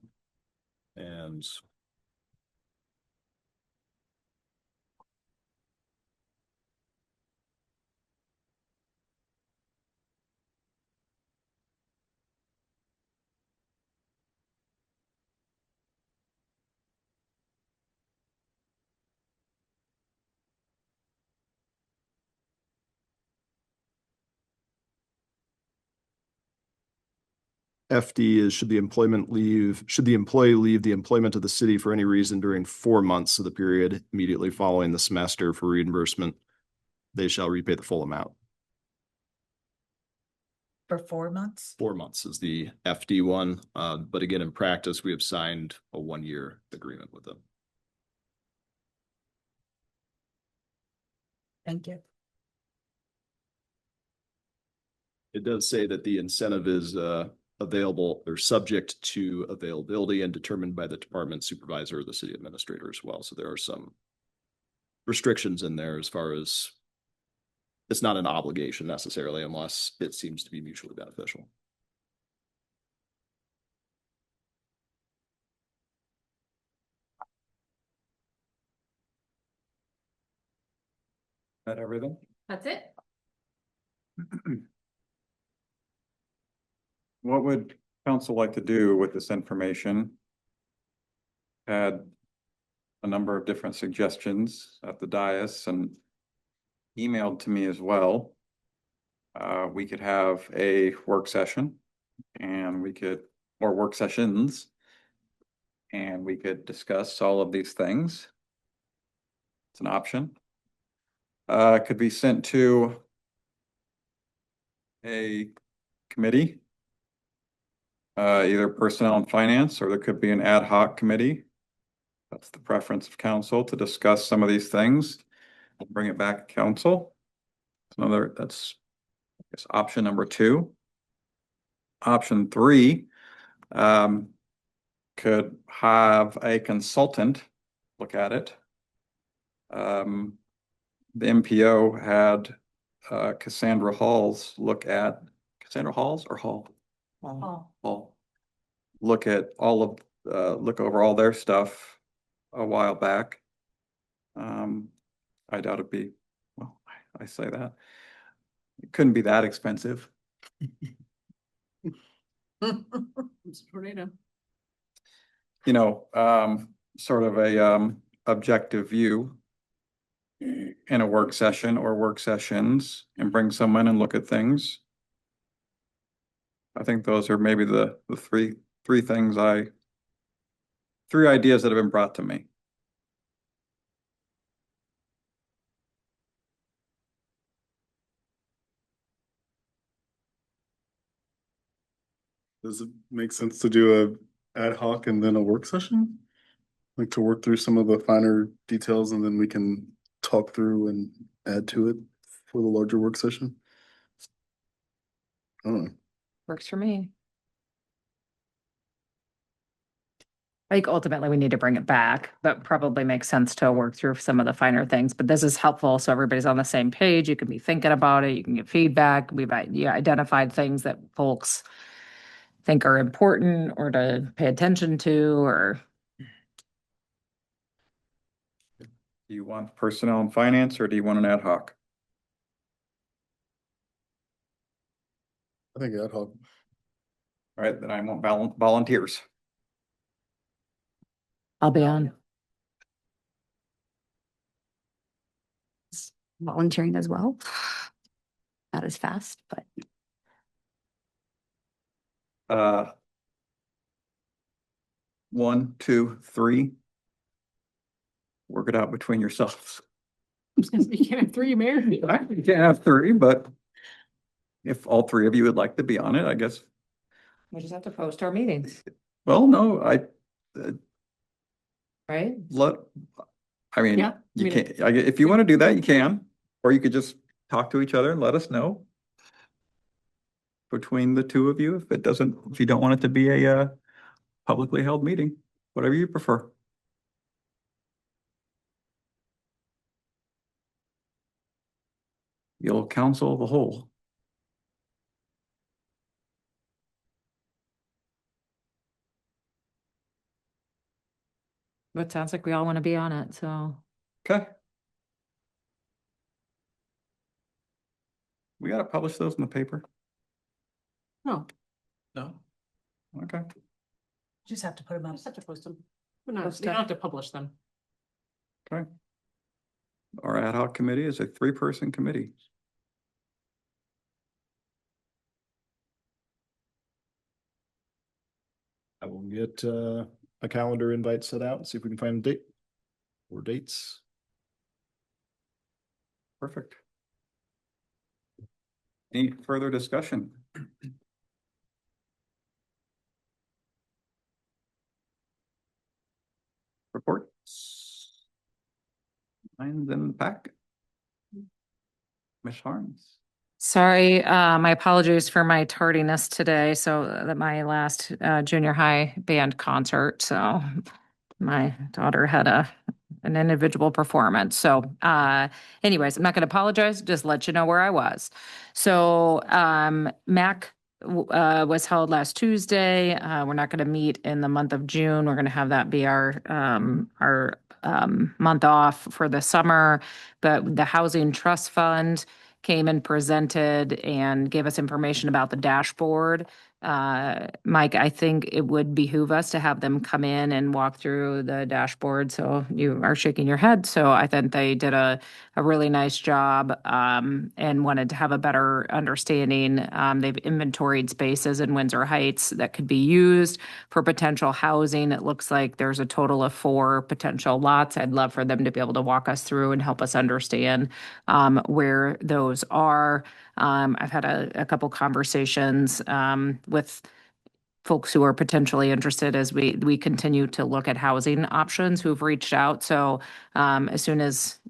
And FD is should the employee leave the employment of the city for any reason during 4 months of the period immediately following the semester for reimbursement, they shall repay the full amount. For 4 months? 4 months is the FD one. But again, in practice, we have signed a 1-year agreement with them. Thank you. It does say that the incentive is available or subject to availability and determined by the department supervisor or the city administrator as well. So there are some restrictions in there as far as it's not an obligation necessarily unless it seems to be mutually beneficial. That everything? That's it. What would council like to do with this information? Had a number of different suggestions at the dais and emailed to me as well. We could have a work session and or work sessions, and we could discuss all of these things. It's an option. It could be sent to a committee, either personnel and finance, or there could be an ad hoc committee. That's the preference of council to discuss some of these things. Bring it back to council. That's I guess option number 2. Option 3, could have a consultant look at it. The MPO had Cassandra Halls look at Cassandra Halls or Hall? Hall. Look at look over all their stuff a while back. I doubt it'd be, well, I say that. It couldn't be that expensive. Sort of a objective view in a work session or work sessions and bring someone and look at things. I think those are maybe the three ideas that have been brought to me. Does it make sense to do a ad hoc and then a work session? Like to work through some of the finer details and then we can talk through and add to it for the larger work session? I don't know. Works for me. I think ultimately we need to bring it back, but probably makes sense to work through some of the finer things. But this is helpful, so everybody's on the same page. You can be thinking about it. You can get feedback. We've identified things that folks think are important or to pay attention to, or Do you want personnel and finance, or do you want an ad hoc? I think ad hoc. All right, then I want volunteers. I'll be on. Volunteering as well. Not as fast, but Uh, 1, 2, 3. Work it out between yourselves. You can't have three, Mayor. You can't have 3, but if all 3 of you would like to be on it, I guess. We just have to post our meetings, Well, no, right? I mean, Yeah, you we can't, if you want to do that, you can, or you could just talk to each other and let us know. Between the 2 of you, if you don't want it to be a publicly held meeting, whatever you prefer. You'll counsel the whole. But it sounds like we all want to be on it, so. Okay. We gotta publish those in the paper. No, No. Okay. just have to put them up. Just have to post them. We don't Post have them. to publish them. Okay. Our ad hoc committee is a 3-person committee. I will get a calendar invite set out and see if we can find a date or dates. Perfect. Any further discussion? Reports? Mine's in the packet. Ms. Harms. Sorry, my apologies for my tardiness today. So that my last junior high band concert. So my daughter had an individual performance. So anyways, I'm not going to apologize, just let you know where I was. So MAC was held last Tuesday. We're not going to meet in the month of June. We're going to have that be our month off for the summer. But the Housing Trust Fund came and presented and gave us information about the dashboard. Mike, I think it would behoove us to have them come in and walk through the dashboard. So you are shaking your head. So I think they did a really nice job and wanted to have a better understanding. They've inventoried spaces in Windsor Heights that could be used for potential housing. It looks like there's a total of 4 potential lots. I'd love for them to be able to walk us through and help us understand where those are. I've had a couple conversations with folks who are potentially interested as we continue to look at housing options who've reached out. So as soon as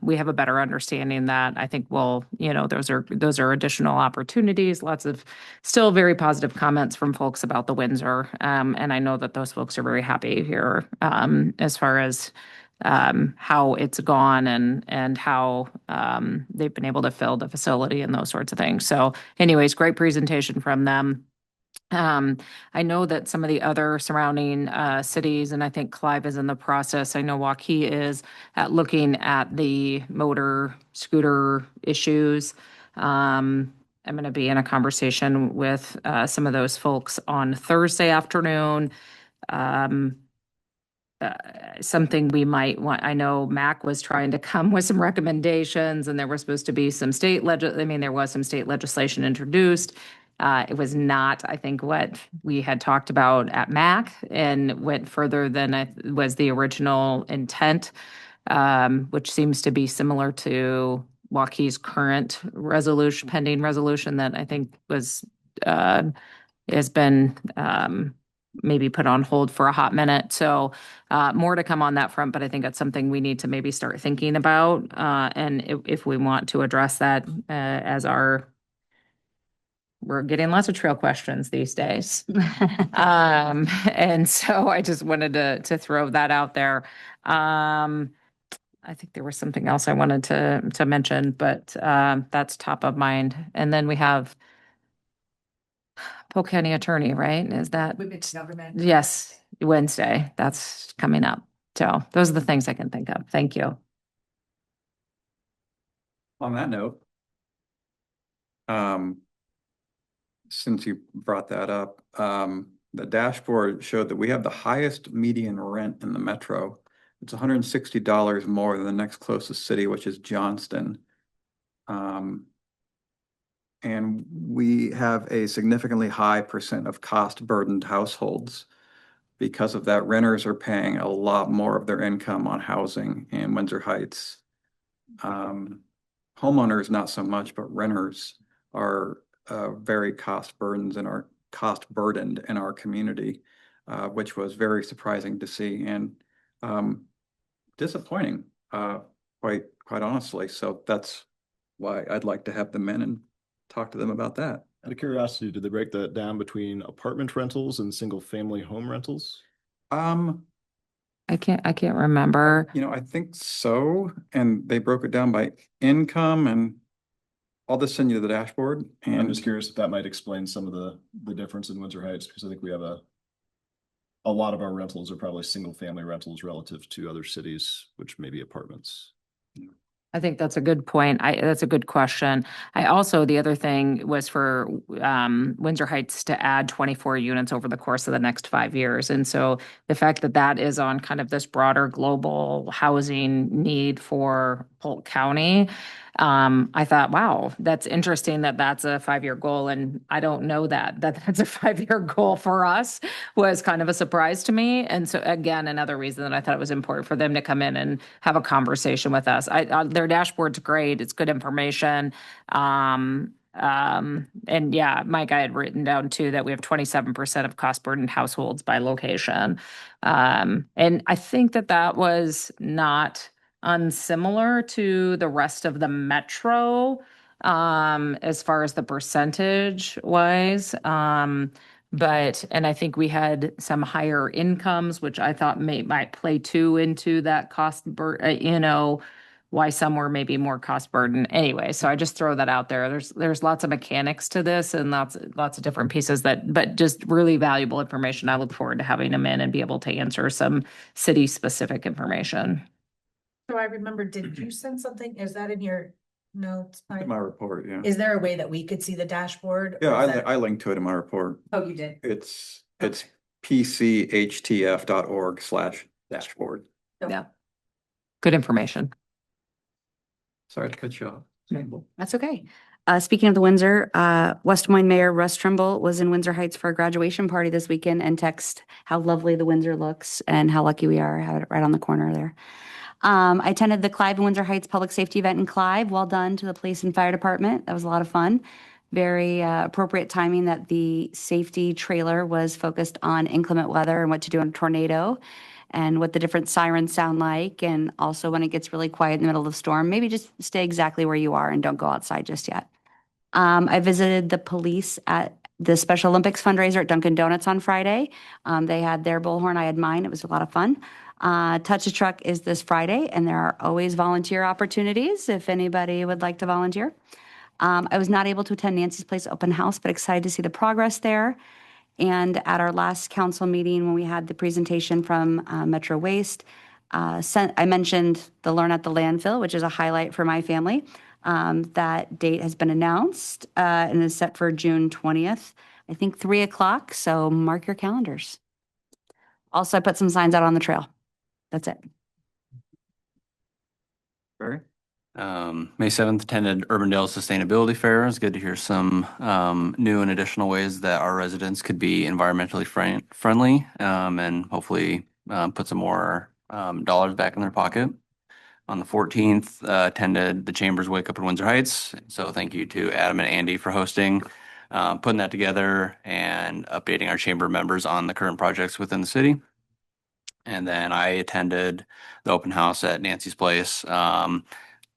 we have a better understanding that, I think those are additional opportunities. Lots of still very positive comments from folks about the Windsor. And I know that those folks are very happy here as far as how it's gone and how they've been able to fill the facility and those sorts of things. So anyways, great presentation from them. I know that some of the other surrounding cities, and I think Clive is in the process. I know Waukee is looking at the motor scooter issues. I'm going to be in a conversation with some of those folks on Thursday afternoon. Something we might want, I know Mac was trying to come with some recommendations and there was supposed to be some there was some state legislation introduced. It was not, I think, what we had talked about at MAC and went further than was the original intent, which seems to be similar to Waukee's current pending resolution that I think has been maybe put on hold for a hot minute. So more to come on that front, but I think that's something we need to maybe start thinking about. And if we want to address that we're getting lots of trail questions these days. And so I just wanted to throw that out there. I think there was something else I wanted to mention, but that's top of mind. And then we have Polk County Attorney, right? Is that? Women's government. Yes, Wednesday. That's coming up. So those are the things I can think of. Thank you. On that note, since you brought that up, the dashboard showed that we have the highest median rent in the metro. It's $160 more than the next closest city, which is Johnston. And we have a significantly high percent of cost burdened households. Because of that, renters are paying a lot more of their income on housing in Windsor Heights. Homeowners, not so much, but renters are very cost burdened in our community, which was very surprising to see and disappointing, quite honestly. So that's why I'd like to have them in and talk to them about that. Out of curiosity, did they break that down between apartment rentals and single family home rentals? I can't remember. I think so. And they broke it down by income, and I'll just send you the dashboard. And I'm just curious if that might explain some of the difference in Windsor Heights, because I think we have a lot of our rentals are probably single family rentals relative to other cities, which may be apartments. I think that's a good point. That's a good question. The other thing was for Windsor Heights to add 24 units over the course of the next 5 years. And so the fact that that is on kind of this broader global housing need for Polk County, I thought, wow, that's interesting that that's a 5-year goal. And I don't know that that's a 5-year goal for us was kind of a surprise to me. And so again, another reason that I thought it was important for them to come in and have a conversation with us. Their dashboard's great. It's good information. And yeah, Mike, I had written down too that we have 27% of cost burdened households by location. And I think that was not unsimilar to the rest of the metro, as far as the percentage wise. And I think we had some higher incomes, which I thought might play too into that cost why some were maybe more cost burden anyway. So I just throw that out there. There's lots of mechanics to this and lots of different pieces but just really valuable information. I look forward to having them in and be able to answer some city specific information. So I remember, did you send something? Is that in your notes? in my report, yeah. Is there a way that we could see the dashboard? Yeah, I linked to it in my report. Oh, you did? It's pchtf.org/dashboard. Yeah. Good information. Sorry to cut you off. That's okay. Speaking of the Windsor, West Des Moines Mayor Russ Trimble was in Windsor Heights for a graduation party this weekend and text how lovely the Windsor looks and how lucky we are to have it right on the corner there. I attended the Clive and Windsor Heights Public Safety event in Clive. Well done to the police and fire department. That was a lot of fun. Very appropriate timing that the safety trailer was focused on inclement weather and what to do in a tornado and what the different sirens sound like. And also when it gets really quiet in the middle of the storm, maybe just stay exactly where you are and don't go outside just yet. I visited the police at the Special Olympics fundraiser at Dunkin' Donuts on Friday. They had their bullhorn. I had mine. It was a lot of fun. Touch a Truck is this Friday, and there are always volunteer opportunities if anybody would like to volunteer. I was not able to attend Nancy's Place open house, but excited to see the progress there. And at our last council meeting, when we had the presentation from Metro Waste, I mentioned the Learn at the Landfill, which is a highlight for my family. That date has been announced and is set for June 20th, I think 3:00. So mark your calendars. Also, I put some signs out on the trail. That's it. Barry? May 7th attended Urbandale Sustainability Fair. It's good to hear some new and additional ways that our residents could be environmentally friendly and hopefully put some more dollars back in their pocket. On the 14th, attended the Chambers Wake Up in Windsor Heights. So thank you to Adam and Andy for hosting, putting that together and updating our chamber members on the current projects within the city. And then I attended the open house at Nancy's Place.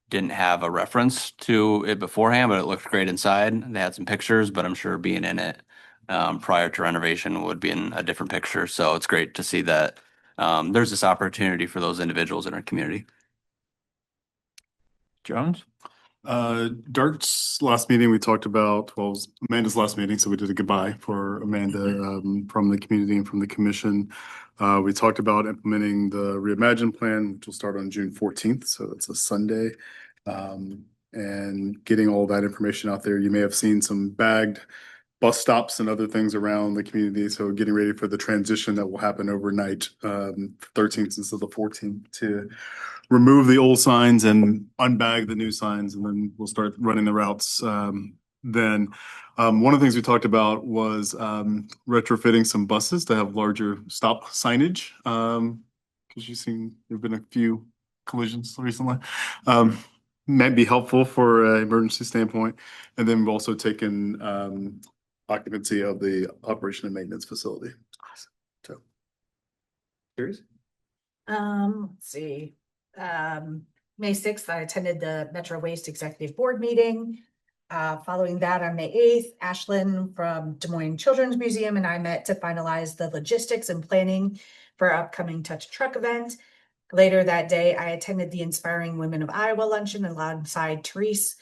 Didn't have a reference to it beforehand, but it looked great inside. They had some pictures, but I'm sure being in it prior to renovation would be in a different picture. So it's great to see that there's this opportunity for those individuals in our community. Jones? Dart's last meeting, we talked about, well, it was Amanda's last meeting, so we did a goodbye for Amanda from the community and from the commission. We talked about implementing the Reimagine plan, which will start on June 14th, so it's a Sunday. and getting all that information out there. You may have seen some bagged bus stops and other things around the community. So getting ready for the transition that will happen overnight, 13th instead of the 14th, to remove the old signs and unbag the new signs, and then we'll start running the routes. Then one of the things we talked about was retrofitting some buses to have larger stop signage. Because you've seen there've been a few collisions recently. Might be helpful for an emergency standpoint. And then we've also taken occupancy of the operation and maintenance facility. So. Curious? Let's see. May 6th, I attended the Metro Waste Executive Board meeting. Following that, on May 8th, Ashlyn from Des Moines Children's Museum and I met to finalize the logistics and planning for our upcoming Touch Truck event. Later that day, I attended the Inspiring Women of Iowa luncheon alongside Teresa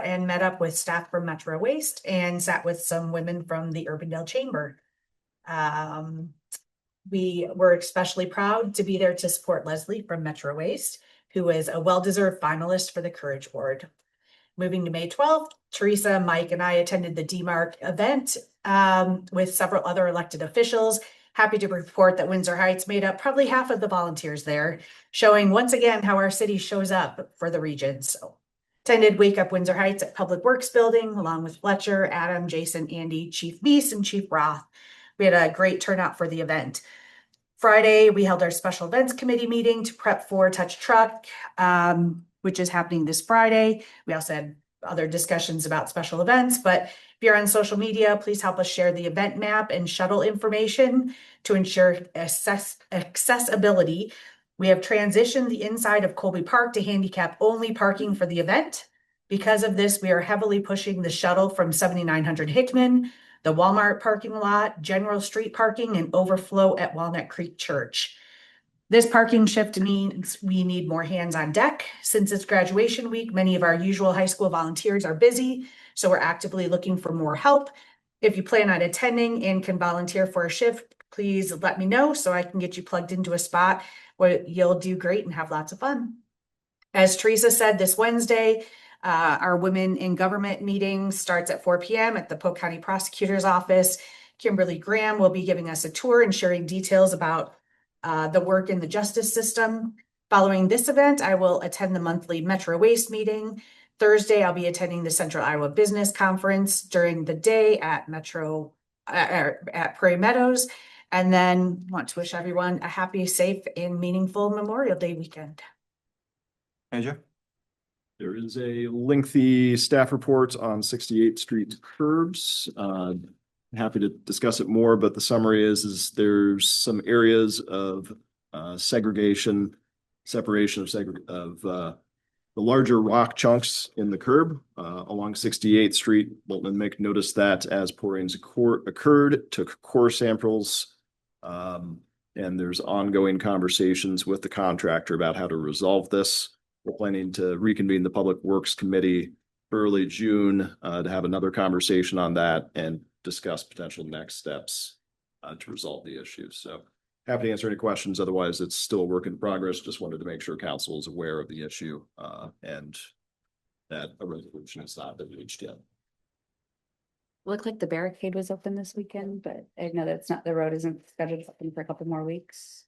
and met up with staff from Metro Waste and sat with some women from the Urbandale Chamber. We were especially proud to be there to support Leslie from Metro Waste, who is a well-deserved finalist for the Courage Award. Moving to May 12th, Teresa, Mike, and I attended the DMARC event with several other elected officials. Happy to report that Windsor Heights made up probably half of the volunteers there, showing once again how our city shows up for the region. So attended Wake Up Windsor Heights at Public Works Building, along with Fletcher, Adam, Jason, Andy, Chief Beast, and Chief Roth. We had a great turnout for the event. Friday, we held our special events committee meeting to prep for Touch Truck, which is happening this Friday. We also had other discussions about special events, but if you're on social media, please help us share the event map and shuttle information to ensure accessibility. We have transitioned the inside of Colby Park to handicap only parking for the event. Because of this, we are heavily pushing the shuttle from 7900 Hickman, the Walmart parking lot, General Street parking, and overflow at Walnut Creek Church. This parking shift means we need more hands on deck. Since it's graduation week, many of our usual high school volunteers are busy, so we're actively looking for more help. If you plan on attending and can volunteer for a shift, please let me know so I can get you plugged into a spot where you'll do great and have lots of fun. As Teresa said, this Wednesday, our Women in Government meeting starts at 4 p.m. at the Polk County Prosecutor's Office. Kimberly Graham will be giving us a tour and sharing details about the work in the justice system. Following this event, I will attend the monthly Metro Waste meeting. Thursday, I'll be attending the Central Iowa Business Conference during the day at at Prairie Meadows. And then want to wish everyone a happy, safe, and meaningful Memorial Day weekend. Andrew? There is a lengthy staff report on 68th Street curbs. Happy to discuss it more, but the summary is there's some areas of separation of the larger rock chunks in the curb along 68th Street. Bolton and Mick noticed that as pourings occurred, took core samples, and there's ongoing conversations with the contractor about how to resolve this. We're planning to reconvene the Public Works Committee early June to have another conversation on that and discuss potential next steps to resolve the issue. So happy to answer any questions. Otherwise, it's still a work in progress. Just wanted to make sure council is aware of the issue and that a resolution has not been reached yet. Looked like the barricade was open this weekend, but I know that's not, the road isn't scheduled to open for a couple more weeks.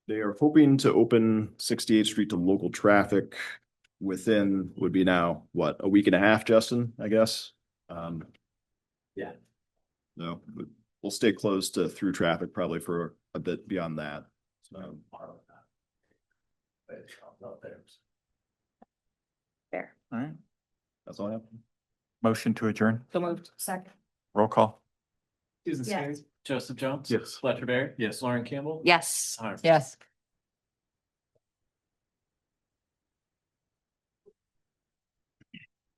They are hoping to open 68th Street to local traffic within would be now, what, a week and a half, Justin, I guess? Yeah. No, we'll stay close to through traffic probably for a bit beyond that. So. Fair. All right. That's all I have. Motion to adjourn. So moved. Second. Roll call. Susan Yes. Skeries, Joseph Jones. Yes. Fletcher Berry. Yes. Lauren Campbell. Yes. Harms. Yes.